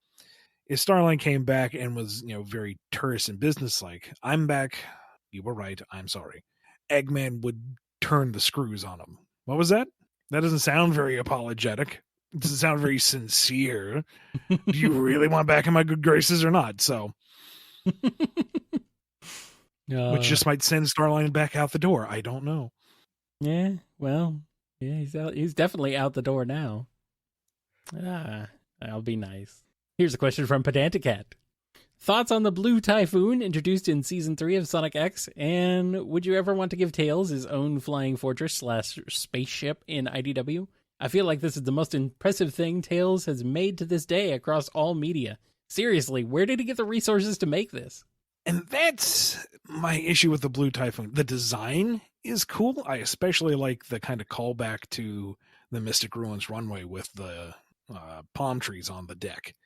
If Starline came back and was, very terse and businesslike, I'm back. You were right. I'm sorry. Eggman would turn the screws on him. What was that? That doesn't sound very apologetic. It doesn't sound very sincere. Do you really want back in my good graces or not? So, which just might send Starline back out the door. I don't know. Yeah, well, yeah, he's out. He's definitely out the door now. That'll be nice. Here's a question from Pedanticat. Thoughts on the Blue Typhoon introduced in Season 3 of Sonic X, and would you ever want to give Tails his own flying fortress / spaceship in IDW? I feel like this is the most impressive thing Tails has made to this day across all media. Seriously, where did he get the resources to make this? And that's my issue with the Blue Typhoon. The design is cool. I especially like the kind of callback to the Mystic Ruins runway with the palm trees on the deck.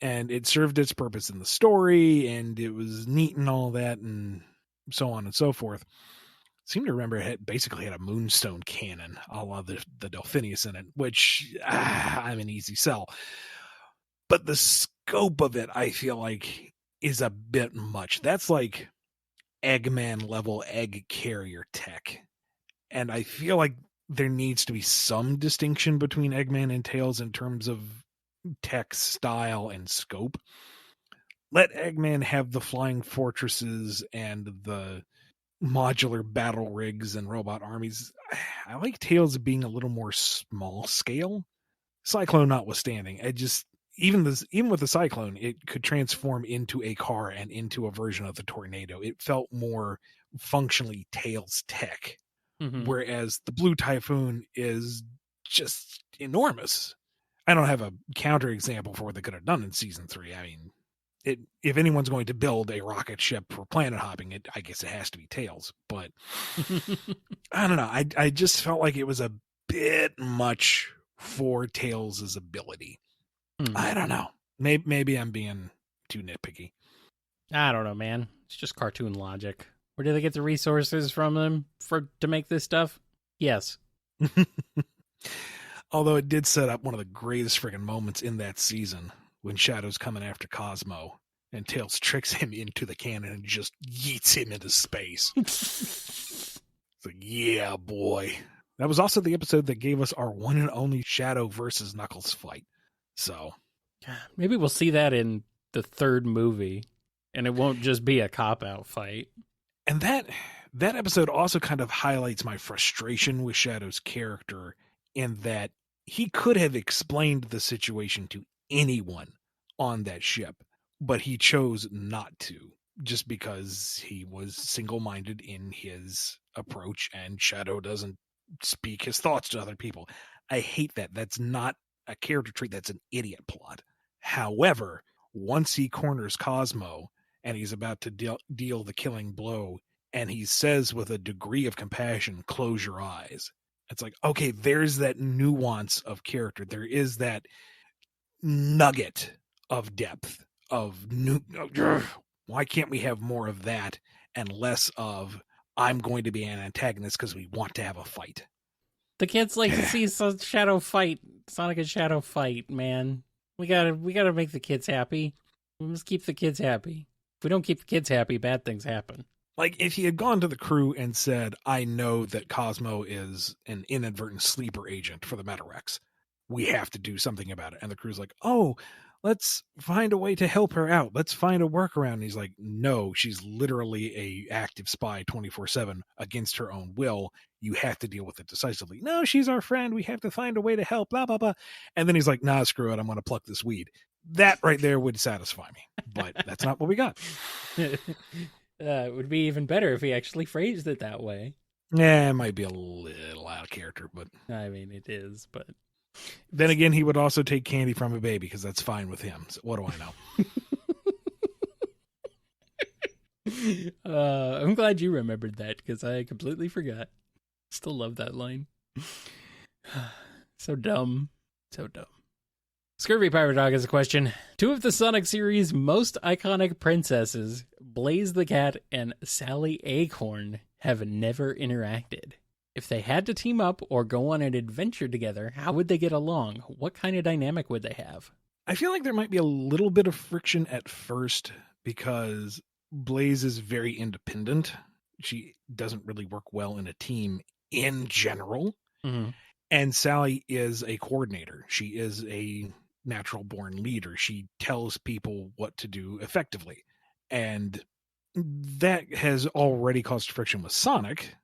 And it served its purpose in the story, and it was neat and all that, and so on and so forth. I seem to remember it basically had a moonstone cannon, a la the Delphinius in it, which I'm an easy sell. But the scope of it, I feel like, is a bit much. That's like Eggman level egg carrier tech. And I feel like there needs to be some distinction between Eggman and Tails in terms of tech style and scope. Let Eggman have the flying fortresses and the modular battle rigs and robot armies. I like Tails being a little more small scale. Cyclone notwithstanding, even with the Cyclone, it could transform into a car and into a version of the Tornado. It felt more functionally Tails tech, whereas the Blue Typhoon is just enormous. I don't have a counter example for what they could have done in Season 3. I mean, if anyone's going to build a rocket ship for planet hopping, I guess it has to be Tails. But I don't know. I just felt like it was a bit much for Tails' ability. I don't know. Maybe I'm being too nitpicky. I don't know, man. It's just cartoon logic. Where do they get the resources from them to make this stuff? Yes. Although it did set up one of the greatest friggin' moments in that season when Shadow's coming after Cosmo and Tails tricks him into the cannon and just yeets him into space. It's like, yeah, boy. That was also the episode that gave us our one and only Shadow versus Knuckles fight. So maybe we'll see that in the third movie, and it won't just be a cop-out fight. And that episode also kind of highlights my frustration with Shadow's character in that he could have explained the situation to anyone on that ship, but he chose not to, just because he was single-minded in his approach, and Shadow doesn't speak his thoughts to other people. I hate that. That's not a character trait. That's an idiot plot. However, once he corners Cosmo and he's about to deal the killing blow, and he says with a degree of compassion, "Close your eyes." It's like, okay, there's that nuance of character. There is that nugget of depth of why can't we have more of that and less of I'm going to be an antagonist because we want to have a fight. The kids like to see Shadow fight, Sonic and Shadow fight, man. We gotta make the kids happy. We must keep the kids happy. If we don't keep the kids happy, bad things happen. Like, if he had gone to the crew and said, I know that Cosmo is an inadvertent sleeper agent for the Metarex. We have to do something about it. And the crew's like, oh, let's find a way to help her out. Let's find a workaround. And he's like, no, she's literally a active spy 24/7 against her own will. You have to deal with it decisively. No, she's our friend. We have to find a way to help, blah, blah, blah. And then he's like, nah, screw it. I'm going to pluck this weed. That right there would satisfy me. But that's not what we got. It would be even better if he actually phrased it that way. Yeah, it might be a little out of character, but I mean, it is, but then again, he would also take candy from a baby because that's fine with him. So what do I know? I'm glad you remembered that because I completely forgot. Still love that line. So dumb. So dumb. Scurvy Pirate Dog has a question. 2 of the Sonic series' most iconic princesses, Blaze the cat and Sally Acorn have never interacted. If they had to team up or go on an adventure together, how would they get along? What kind of dynamic would they have? I feel like there might be a little bit of friction at first because Blaze is very independent. She doesn't really work well in a team in general. Mm-hmm. And Sally is a coordinator. She is a natural born leader. She tells people what to do effectively. And that has already caused friction with Sonic,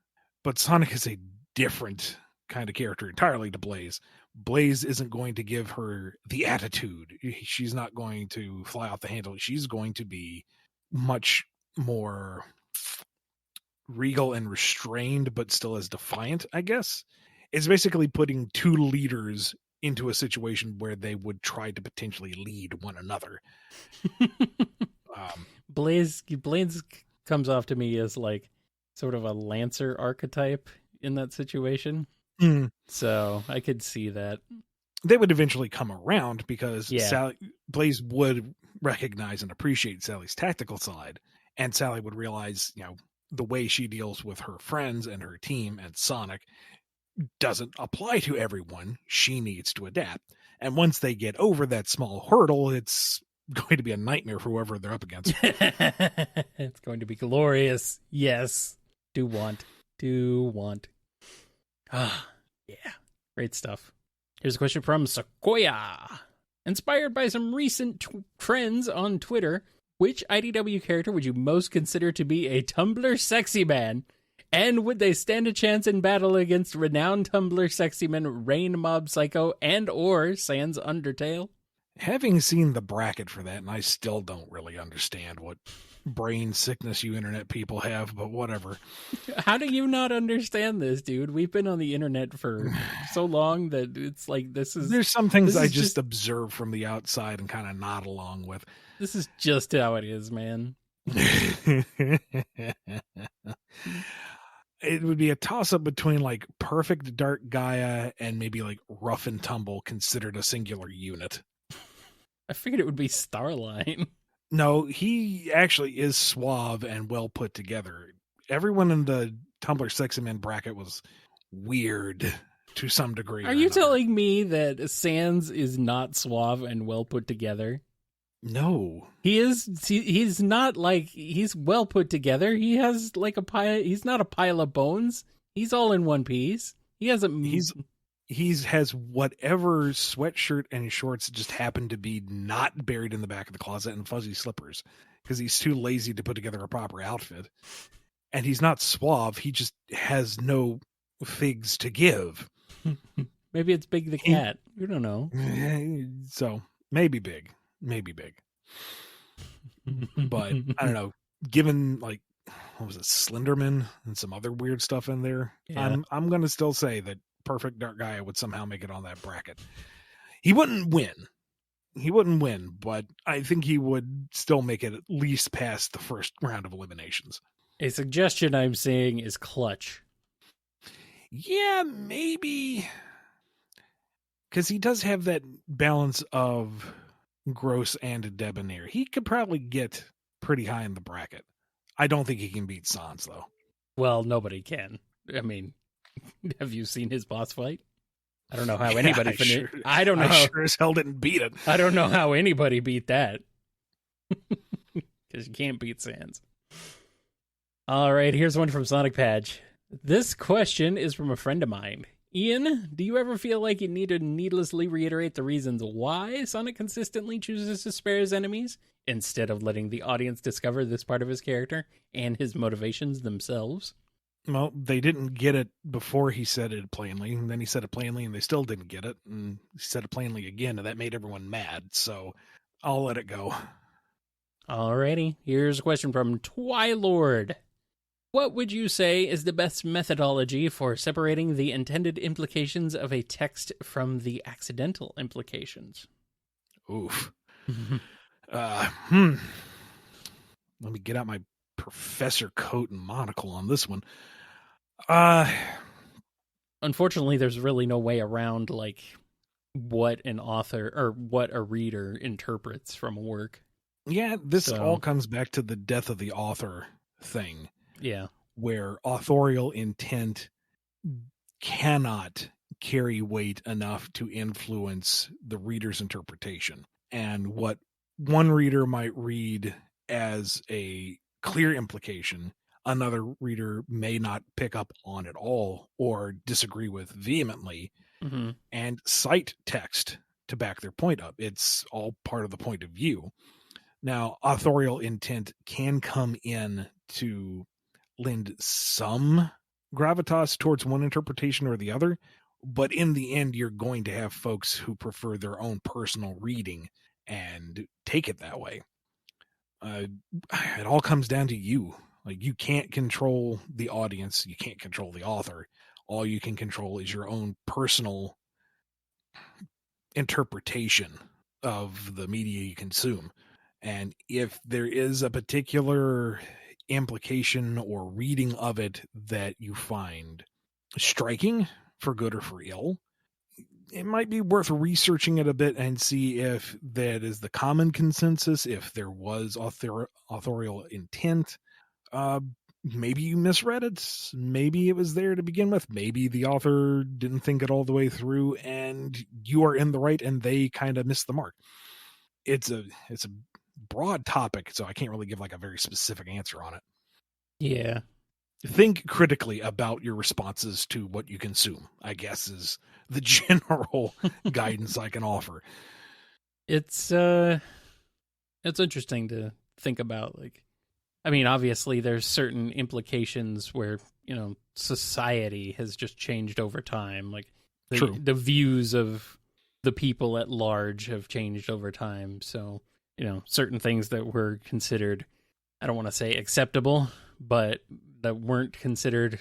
but Sonic is a different kind of character entirely to Blaze. Blaze isn't going to give her the attitude. She's not going to fly off the handle. She's going to be much more regal and restrained, but still as defiant, I guess. It's basically putting two leaders into a situation where they would try to potentially lead one another. Blaze comes off to me as like sort of a Lancer archetype in that situation. So I could see that. They would eventually come around because Yeah. Blaze would recognize and appreciate Sally's tactical side, and Sally would realize, the way she deals with her friends and her team and Sonic doesn't apply to everyone. She needs to adapt. And once they get over that small hurdle, it's going to be a nightmare for whoever they're up against. It's going to be glorious. Yes. Do want. Ah, yeah. Great stuff. Here's a question from Sequoia. Inspired by some recent trends on Twitter, which IDW character would you most consider to be a Tumblr sexy man? And would they stand a chance in battle against renowned Tumblr sexy men Rain Mob Psycho and or Sans Undertale? Having seen the bracket for that, and I still don't really understand what brain sickness you internet people have, but whatever. How do you not understand this, dude? We've been on the internet for so long that it's like there's some things I just observe from the outside and kind of nod along with. This is just how it is, man. It would be a toss-up between like Perfect Dark Gaia and maybe like Rough and Tumble considered a singular unit. I figured it would be Starline. No, he actually is suave and well put together. Everyone in the Tumblr Sexy Men bracket was weird to some degree. Are you telling me that Sans is not suave and well put together? No. He is. He's not like he's well put together. He has like a pile. He's not a pile of bones. He's all in one piece. He hasn't. He has whatever sweatshirt and shorts just happen to be not buried in the back of the closet and fuzzy slippers because he's too lazy to put together a proper outfit. And he's not suave. He just has no figs to give. Maybe it's Big the Cat. You don't know. So maybe big. But I don't know. Given like what was it, Slenderman and some other weird stuff in there, yeah. I'm going to still say that Perfect Dark Gaia would somehow make it on that bracket. He wouldn't win, but I think he would still make it at least past the first round of eliminations. A suggestion I'm seeing is Clutch. Yeah, maybe. Because he does have that balance of gross and debonair. He could probably get pretty high in the bracket. I don't think he can beat Sans, though. Well, nobody can. I mean, have you seen his boss fight? I don't know how anybody finished. I don't know. I sure as hell didn't beat it. I don't know how anybody beat that. Because you can't beat Sans. All right, here's one from Sonic Patch. This question is from a friend of mine. Ian, do you ever feel like you need to needlessly reiterate the reasons why Sonic consistently chooses to spare his enemies, instead of letting the audience discover this part of his character and his motivations themselves? Well, they didn't get it before he said it plainly, and then he said it plainly, and they still didn't get it, and he said it plainly again, and that made everyone mad, so I'll let it go. Alrighty, here's a question from Twylord. What would you say is the best methodology for separating the intended implications of a text from the accidental implications? Oof. Let me get out my professor coat and monocle on this one. Unfortunately, there's really no way around like what an author or what a reader interprets from a work. Yeah, this all comes back to the death of the author thing. Yeah. Where authorial intent cannot carry weight enough to influence the reader's interpretation. And what one reader might read as a clear implication, another reader may not pick up on at all or disagree with vehemently and cite text to back their point up. It's all part of the point of view. Now, authorial intent can come in to lend some gravitas towards one interpretation or the other, but in the end, you're going to have folks who prefer their own personal reading and take it that way. It all comes down to you. Like, you can't control the audience, you can't control the author. All you can control is your own personal interpretation of the media you consume. And if there is a particular implication or reading of it that you find striking, for good or for ill, it might be worth researching it a bit and see if that is the common consensus, if there was authorial intent. Maybe you misread it. Maybe it was there to begin with. Maybe the author didn't think it all the way through and you are in the right and they kind of missed the mark. It's a broad topic, so I can't really give like a very specific answer on it. Yeah. Think critically about your responses to what you consume, I guess, is the general guidance I can offer. It's interesting to think about. Like, I mean, obviously there's certain implications where, you know, society has just changed over time. Like the views of the people at large have changed over time. So, you know, certain things that were considered, I don't want to say acceptable, but that weren't considered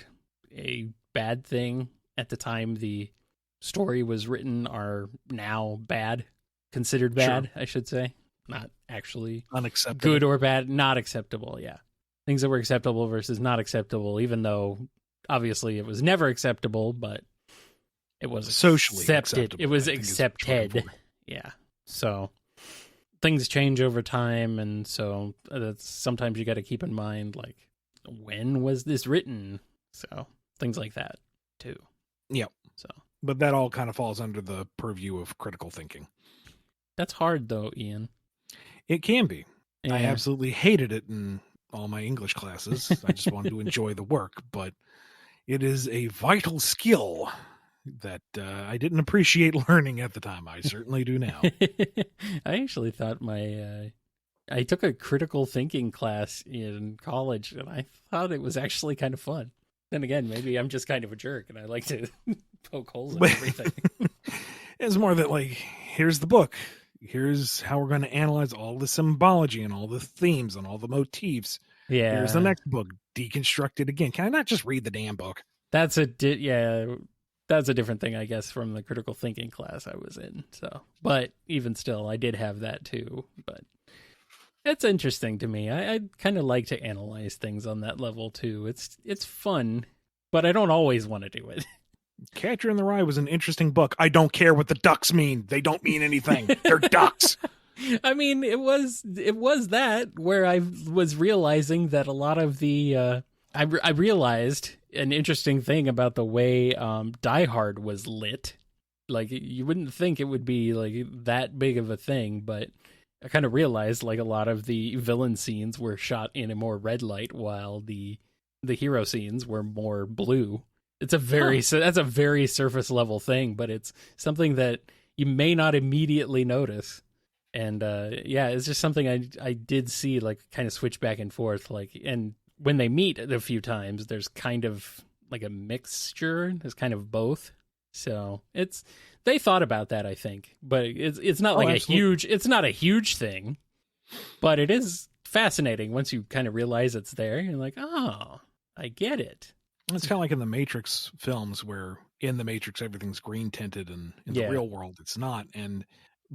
a bad thing at the time the story was written are now bad, considered bad, I should say. Not actually unacceptable. Good or bad, not acceptable, yeah. Things that were acceptable versus not acceptable, even though obviously it was never acceptable, but it was socially accepted. It was accepted. Yeah. So things change over time, and so that's sometimes you got to keep in mind, like, when was this written? So things like that too. Yep. So, but that all kind of falls under the purview of critical thinking. That's hard though, Ian. It can be. Yeah. I absolutely hated it in all my English classes. I just wanted to enjoy the work, but it is a vital skill that I didn't appreciate learning at the time. I certainly do now. I actually thought I took a critical thinking class in college, and I thought it was actually kind of fun. Then again, maybe I'm just kind of a jerk, and I like to poke holes in everything. It's more that, like, here's the book. Here's how we're going to analyze all the symbology and all the themes and all the motifs. Yeah. Here's the next book. Deconstruct it again. Can I not just read the damn book? That's a different thing, I guess, from the critical thinking class I was in. So, but even still, I did have that too. But it's interesting to me. I kind of like to analyze things on that level too. It's fun, but I don't always want to do it. Catcher in the Rye was an interesting book. I don't care what the ducks mean. They don't mean anything. They're ducks. I mean, it was that where I was realizing that a lot of the I realized an interesting thing about the way Die Hard was lit. Like, you wouldn't think it would be like that big of a thing, but I kind of realized like a lot of the villain scenes were shot in a more red light, while the hero scenes were more blue. It's that's a very surface level thing, but it's something that you may not immediately notice. And it's just something I did see, like, kind of switch back and forth, like, and when they meet a few times, there's kind of like a mixture. There's kind of both. So they thought about that, I think, but it's not like it's not a huge thing, but it is fascinating once you kind of realize it's there. You're like, oh, I get it. It's kind of like in the Matrix films, where in the Matrix everything's green tinted, and in the real world it's not. And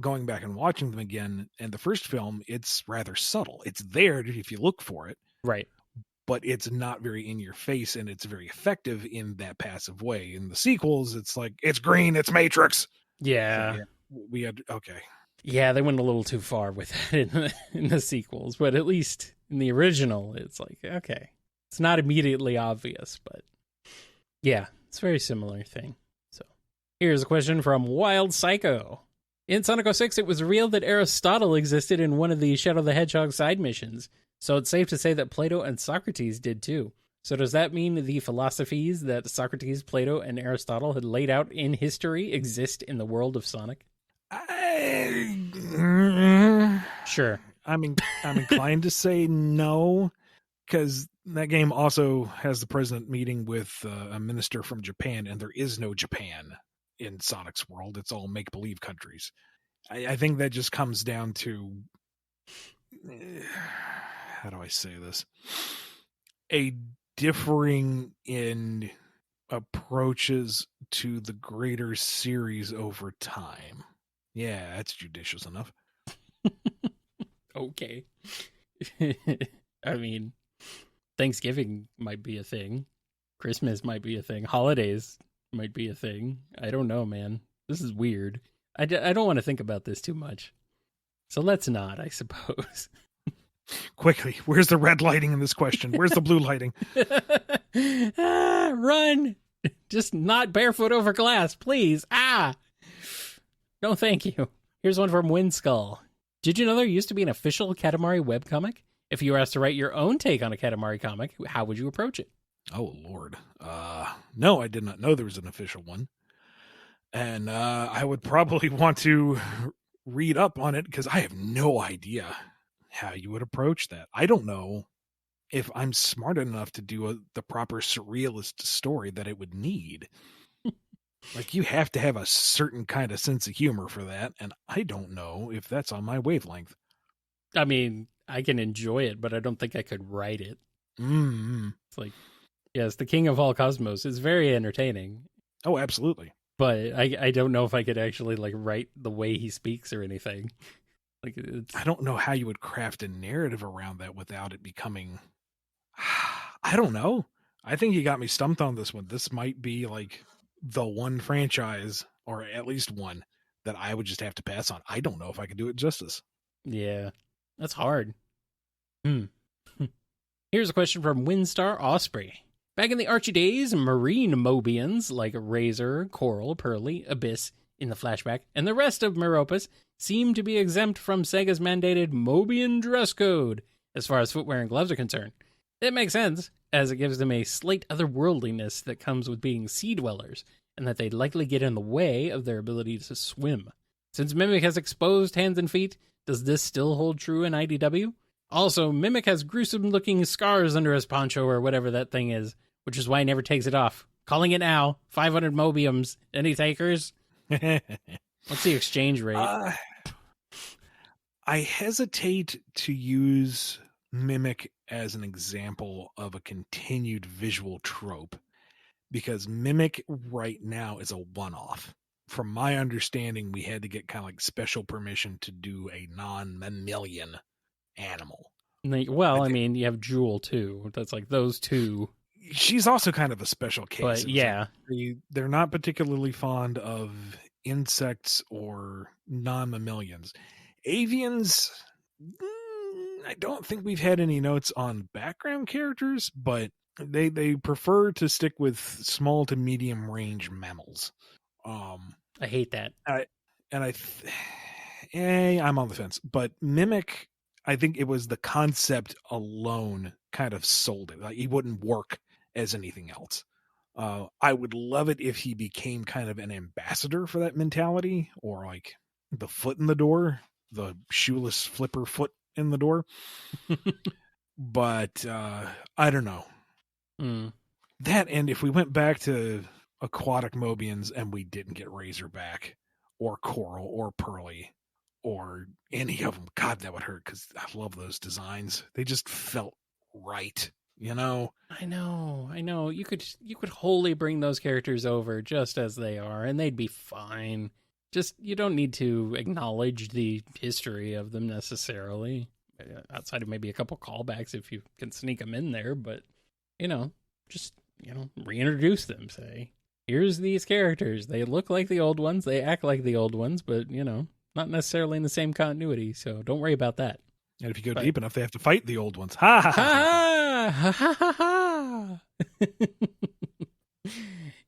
going back and watching them again, and the first film, it's rather subtle. It's there if you look for it, right? But it's not very in your face, and it's very effective in that passive way. In the sequels, it's like, it's green, it's Matrix. Yeah. So, we had okay. Yeah, they went a little too far with that in the sequels, but at least in the original, it's like, okay. It's not immediately obvious, but yeah, it's a very similar thing. So here's a question from Wild Psycho. In Sonic 06, it was revealed that Aristotle existed in one of the Shadow the Hedgehog side missions, so it's safe to say that Plato and Socrates did too. So does that mean the philosophies that Socrates, Plato, and Aristotle had laid out in history exist in the world of Sonic? Sure. I'm inclined to say no, because that game also has the president meeting with a minister from Japan, and there is no Japan in Sonic's world. It's all make-believe countries. I think that just comes down to, how do I say this? A differing in approaches to the greater series over time. Yeah, that's judicious enough. Okay. I mean, Thanksgiving might be a thing. Christmas might be a thing. Holidays might be a thing. I don't know, man. This is weird. I don't want to think about this too much. So let's not, I suppose. Quickly, where's the red lighting in this question? Where's the blue lighting? Run! Just not barefoot over glass, please. No, thank you. Here's one from Windskull. Did you know there used to be an official Katamari webcomic? If you were asked to write your own take on a Katamari comic, how would you approach it? Oh, Lord. No, I did not know there was an official one. And I would probably want to read up on it because I have no idea how you would approach that. I don't know if I'm smart enough to do the proper surrealist story that it would need. Like, you have to have a certain kind of sense of humor for that, and I don't know if that's on my wavelength. I mean, I can enjoy it, but I don't think I could write it. Mm-hmm. It's like, yes, the king of all cosmos is very entertaining. Oh, absolutely. But I don't know if I could actually, like, write the way he speaks or anything. Like, I don't know how you would craft a narrative around that without it becoming... I don't know. I think you got me stumped on this one. This might be, like, the one franchise, or at least one, that I would just have to pass on. I don't know if I could do it justice. Yeah, that's hard. Here's a question from Windstar Osprey. Back in the Archie days, marine Mobians like Razor, Coral, Pearly, Abyss in the flashback, and the rest of Meropis seem to be exempt from Sega's mandated Mobian dress code as far as footwear and gloves are concerned. It makes sense, as it gives them a slight otherworldliness that comes with being sea dwellers, and that they'd likely get in the way of their ability to swim. Since Mimic has exposed hands and feet, does this still hold true in IDW? Also, Mimic has gruesome-looking scars under his poncho or whatever that thing is, which is why he never takes it off. Calling it now. 500 Mobiums. Any takers? What's the exchange rate? I hesitate to use Mimic as an example of a continued visual trope, because Mimic right now is a one-off. From my understanding, we had to get kind of like special permission to do a non-mammalian animal. Well, I mean, you have Jewel, too. That's like those two. She's also kind of a special case. But, yeah. They're not particularly fond of insects or non-mammalians. Avians, I don't think we've had any notes on background characters, but they prefer to stick with small to medium range mammals. I hate that. I'm on the fence. But Mimic, I think it was the concept alone kind of sold it. Like, he wouldn't work as anything else. I would love it if he became kind of an ambassador for that mentality, or like the foot in the door, the shoeless flipper foot in the door. But I don't know. That, and if we went back to aquatic Mobians and we didn't get Razorback or Coral or Pearly or any of them, God, that would hurt, because I love those designs. They just felt right, you know? I know. You could wholly bring those characters over just as they are, and they'd be fine. Just, you don't need to acknowledge the history of them necessarily, outside of maybe a couple callbacks if you can sneak them in there, but, just, reintroduce them, say, here's these characters. They look like the old ones, they act like the old ones, but, not necessarily in the same continuity, so don't worry about that. And if you go deep enough, they have to fight the old ones. Ha ha ha ha ha ha ha.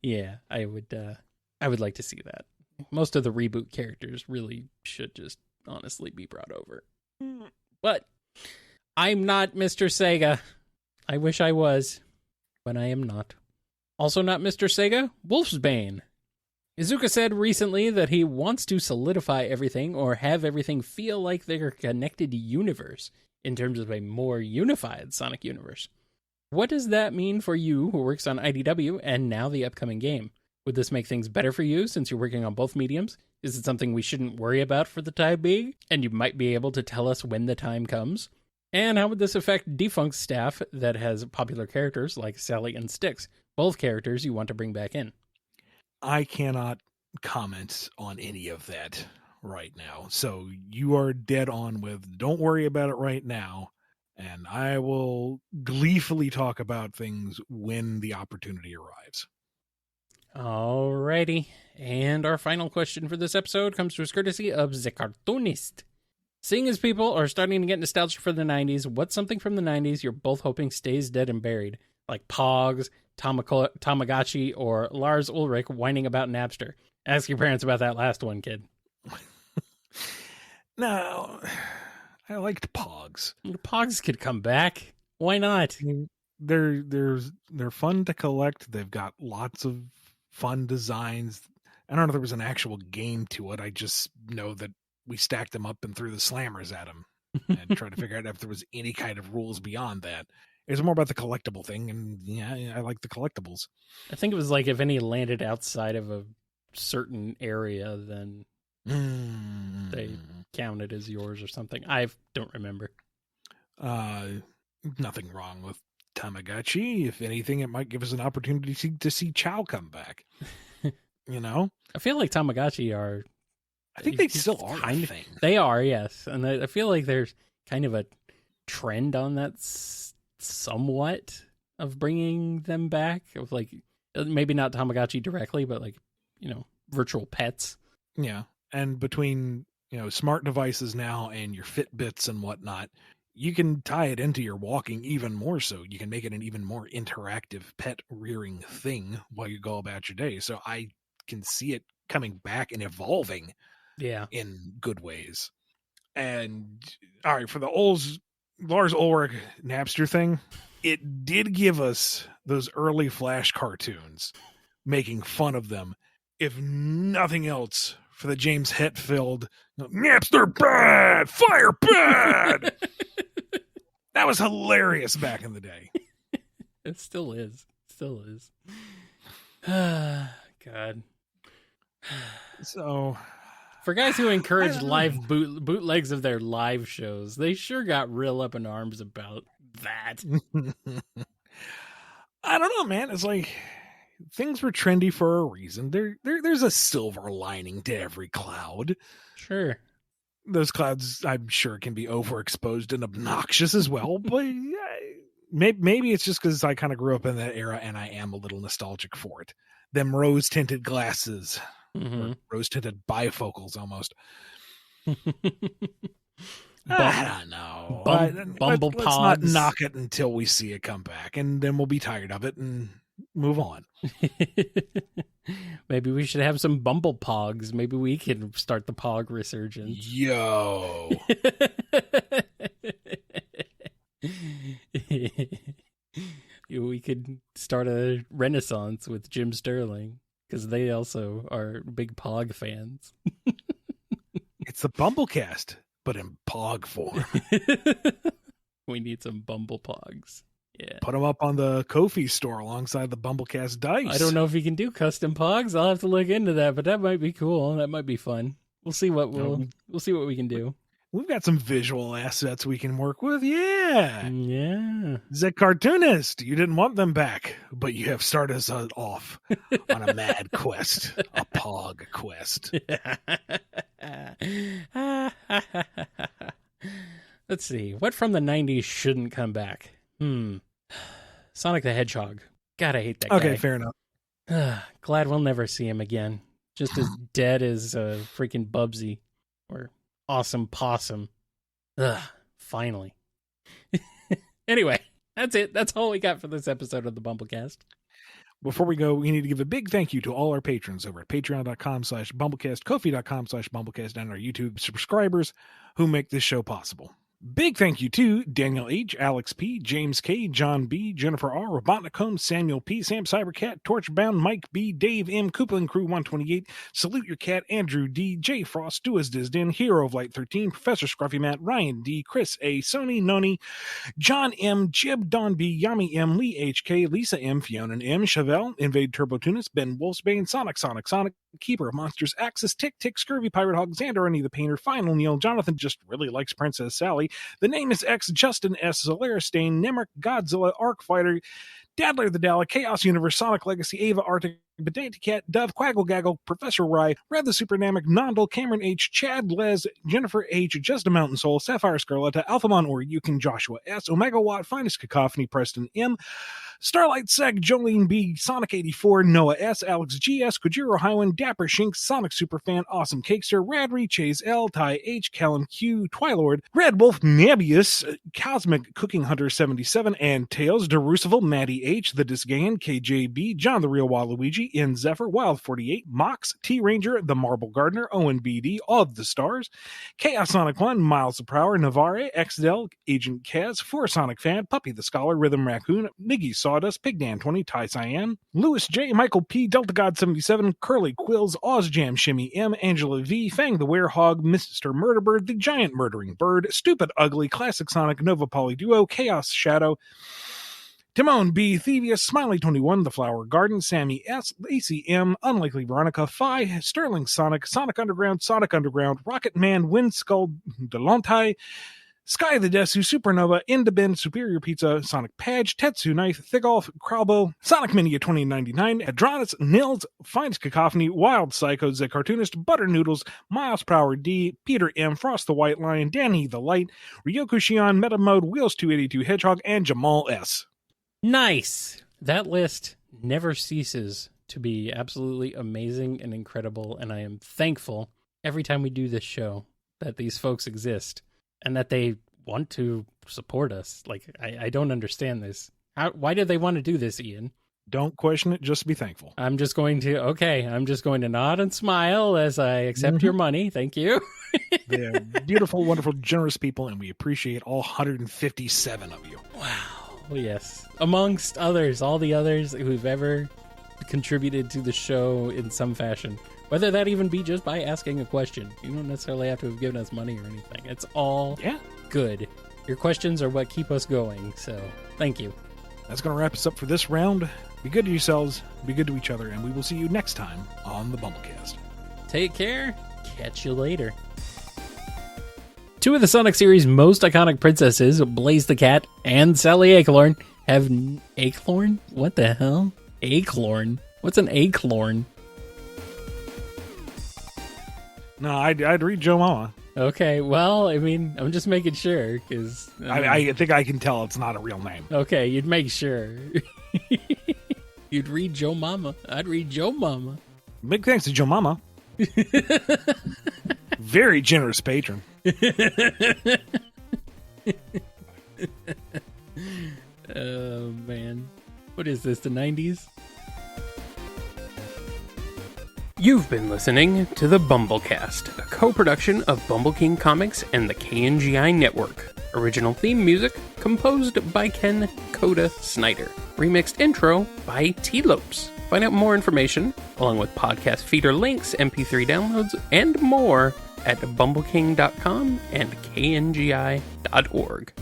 Yeah, I would like to see that. Most of the reboot characters really should just honestly be brought over. But I'm not Mr. Sega. I wish I was, but I am not. Also not Mr. Sega, Wolfsbane. Izuka said recently that he wants to solidify everything or have everything feel like they're a connected universe in terms of a more unified Sonic universe. What does that mean for you who works on IDW and now the upcoming game? Would this make things better for you since you're working on both mediums? Is it something we shouldn't worry about for the time being? And you might be able to tell us when the time comes? And how would this affect Defunct's staff that has popular characters like Sally and Styx, both characters you want to bring back in? I cannot comment on any of that right now. So you are dead on with don't worry about it right now. And I will gleefully talk about things when the opportunity arrives. Alrighty. And our final question for this episode comes to us courtesy of The Cartoonist. Seeing as people are starting to get nostalgia for the 90s, what's something from the 90s you're both hoping stays dead and buried? Like Pogs, Tamagotchi, or Lars Ulrich whining about Napster? Ask your parents about that last one, kid. No, I liked Pogs. Pogs could come back. Why not? They're fun to collect. They've got lots of fun designs. I don't know if there was an actual game to it. I just know that we stacked them up and threw the slammers at them and tried to figure out if there was any kind of rules beyond that. It's more about the collectible thing, and yeah, I like the collectibles. I think it was like if any landed outside of a certain area, then they counted as yours or something. I don't remember. Nothing wrong with Tamagotchi. If anything, it might give us an opportunity to see Chow come back. You know? I feel like Tamagotchi are... I think they still are a thing. They are, yes. And I feel like there's kind of a trend on that somewhat of bringing them back. Of like, maybe not Tamagotchi directly, but like, you know, virtual pets. Yeah. And between, you know, smart devices now and your Fitbits and whatnot, you can tie it into your walking even more so. You can make it an even more interactive pet rearing thing while you go about your day. So I can see it coming back and evolving in good ways. And all right, for the Lars Ulrich Napster thing, it did give us those early Flash cartoons making fun of them. If nothing else, for the James Hetfield, Napster bad, fire bad. That was hilarious back in the day. It still is. Still is. God. So, for guys who encourage live bootlegs of their live shows, they sure got real up in arms about that. I don't know, man. It's like things were trendy for a reason. There's a silver lining to every cloud. Sure. Those clouds, I'm sure, can be overexposed and obnoxious as well, but maybe it's just because I kind of grew up in that era and I am a little nostalgic for it. Them rose-tinted glasses, rose-tinted bifocals almost. I don't know. BumbleKast. Let's not knock it until we see it come back, and then we'll be tired of it and move on. Maybe we should have some BumblePogs. Maybe we can start the Pog resurgence. Yo. We could start a renaissance with Jim Sterling, because they also are big Pog fans. It's the BumbleKast, but in Pog form. We need some BumblePogs. Yeah. Put them up on the Ko-fi store alongside the BumbleKast dice. I don't know if you can do custom Pogs. I'll have to look into that, but that might be cool. That might be fun. We'll see what we'll see what we can do. We've got some visual assets we can work with. Yeah. Yeah. The Cartoonist, you didn't want them back, but you have started us off on a mad quest, a Pog quest. Let's see. What from the 90s shouldn't come back? Sonic the Hedgehog. God, I hate that guy. Okay, fair enough. Glad we'll never see him again. Just as dead as freaking Bubsy. Or awesome possum. Ugh, finally. Anyway, that's it. That's all we got for this episode of the BumbleKast. Before we go, we need to give a big thank you to all our patrons over at patreon.com/BumbleKast, Ko-fi.com/BumbleKast, and our YouTube subscribers who make this show possible. Big thank you to Daniel H., Alex P., James K., John B., Jennifer R., Robotnik Holmes, Samuel P., Sam Cybercat, Torchbound, Mike B., Dave M., Coupling Crew 128, Salute Your Cat, Andrew D., J. Frost, Duas Disdin, Hero of Light 13, Professor Scruffy Matt, Ryan D., Chris A., Sony Noni, John M., Jib, Don B., Yami M., Lee H.K., Lisa M., Fiona M., Chevelle, Invade Turbo Tunis, Ben Wolfsbane, Sonic, Keeper of Monsters, Axis, Tick, Scurvy, Pirate Hog, Xander, Ernie the Painter, Final Neil, Jonathan just really likes Princess Sally, The Name is X, Justin S., Zolaris Stain, Nemric, Godzilla, Arc Fighter, Dadler the Dalek, Chaos Universe, Sonic Legacy, Ava Arctic, Pedantic Cat, Dove, Quaggle Gaggle, Professor Rye, Red the Supernamic, Nondal, Cameron H., Chad Les, Jennifer H., Just a Mountain Soul, Sapphire Scarletta, Alphamon Oryukin, Joshua S., Omega Watt, Finest Cacophony, Preston M., Starlight Seg, Jolene B., Sonic 84, Noah S., Alex G.S., Kojiro Highwind, Dapper Shinks, Sonic Superfan, Awesome Cakester, Radry, Chase L., Ty H., Callum Q., Twylord, Red Wolf, Nabius, Cosmic Cooking Hunter 77, and Tails, DeRucival, Maddie H., The Disgayan, KJB, John the Real Waluigi, In Zephyr, Wild 48, Mox, T Ranger, The Marble Gardener, Owen BD, All of the Stars, Chaos Sonic 1, Miles of Prower, Navarre, XDel, Agent Kaz, For Sonic Fan, Puppy the Scholar, Rhythm Raccoon, Miggy Sawdust, Pigdan 20, Ty Cyan, Lewis J, Michael P, Delta God 77, Curly Quills, Ozjam Shimmy M, Angela V, Fang the Werehog, Mr. Murderbird, The Giant Murdering Bird, Stupid Ugly, Classic Sonic, Nova Poly Duo, Chaos Shadow, Timon B, Thievius, Smiley 21, The Flower Garden, Sammy S, Lacey M, Unlikely Veronica, Phi, Sterling Sonic, Sonic Underground, Rocket Man, Windskull, Delontai, Sky the Desu, Supernova, Indabin, Superior Pizza, Sonic Padge, Tetsu Knife, Thigolf, Crowbo, Sonic Mania 2099, Adronis, Nils, Finds Cacophony, Wild Psycho, The Cartoonist, Butter Noodles, Miles Power D, Peter M, Frost the White Lion, Danny the Light, Ryoku Shion, Meta Mode, Wheels 282 Hedgehog, and Jamal S. Nice! That list never ceases to be absolutely amazing and incredible, and I am thankful every time we do this show that these folks exist. And that they want to support us. Like, I don't understand this. Why do they want to do this, Ian? Don't question it, just be thankful. I'm just going to nod and smile as I accept your money. Thank you. They're beautiful, wonderful, generous people, and we appreciate all 157 of you. Wow. Well, yes. Amongst others, all the others who've ever contributed to the show in some fashion. Whether that even be just by asking a question. You don't necessarily have to have given us money or anything. It's all good. Your questions are what keep us going, so thank you. That's going to wrap us up for this round. Be good to yourselves, be good to each other, and we will see you next time on the BumbleKast. Take care. Catch you later. Two of the Sonic series' most iconic princesses, Blaze the Cat and Sally Acorn, have... Acorn? What the hell? Acorn? What's an acorn? No, I'd read Joe Mama. Okay, well, I mean, I'm just making sure, because... I think I can tell it's not a real name. Okay, you'd make sure. You'd read Joe Mama. I'd read Joe Mama. Big thanks to Joe Mama. Very generous patron. Oh, man. What is this, the 90s? You've been listening to the BumbleKast, a co-production of Bumble King Comics and the KNGI Network. Original theme music composed by Ken Coda Snyder. Remixed intro by T-Lopes. Find out more information, along with podcast feeder links, MP3 downloads, and more at bumbleking.com and kngi.org.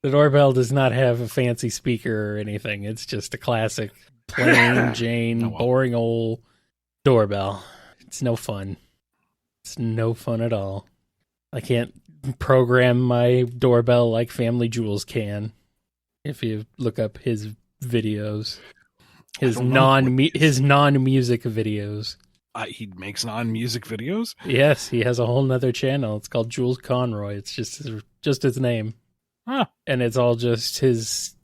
The doorbell does not have a fancy speaker or anything. It's just a classic, plain Jane, boring old doorbell. It's no fun. It's no fun at all. I can't program my doorbell like Family Jewels can, if you look up his videos. his non-music videos. He makes non-music videos? Yes, he has a whole nother channel. It's called Jules Conroy. It's just his name. Huh. And it's all just his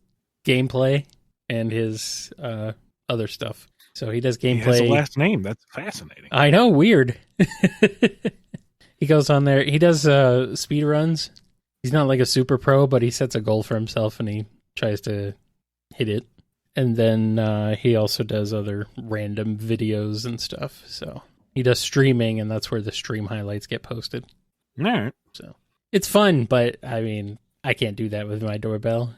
gameplay and his other stuff. So he does gameplay. He has a last name. That's fascinating. I know, weird. He goes on there. He does speed runs. He's not like a super pro, but he sets a goal for himself and he tries to hit it. And then he also does other random videos and stuff. So he does streaming, and that's where the stream highlights get posted. All right. So it's fun, but I mean, I can't do that with my doorbell.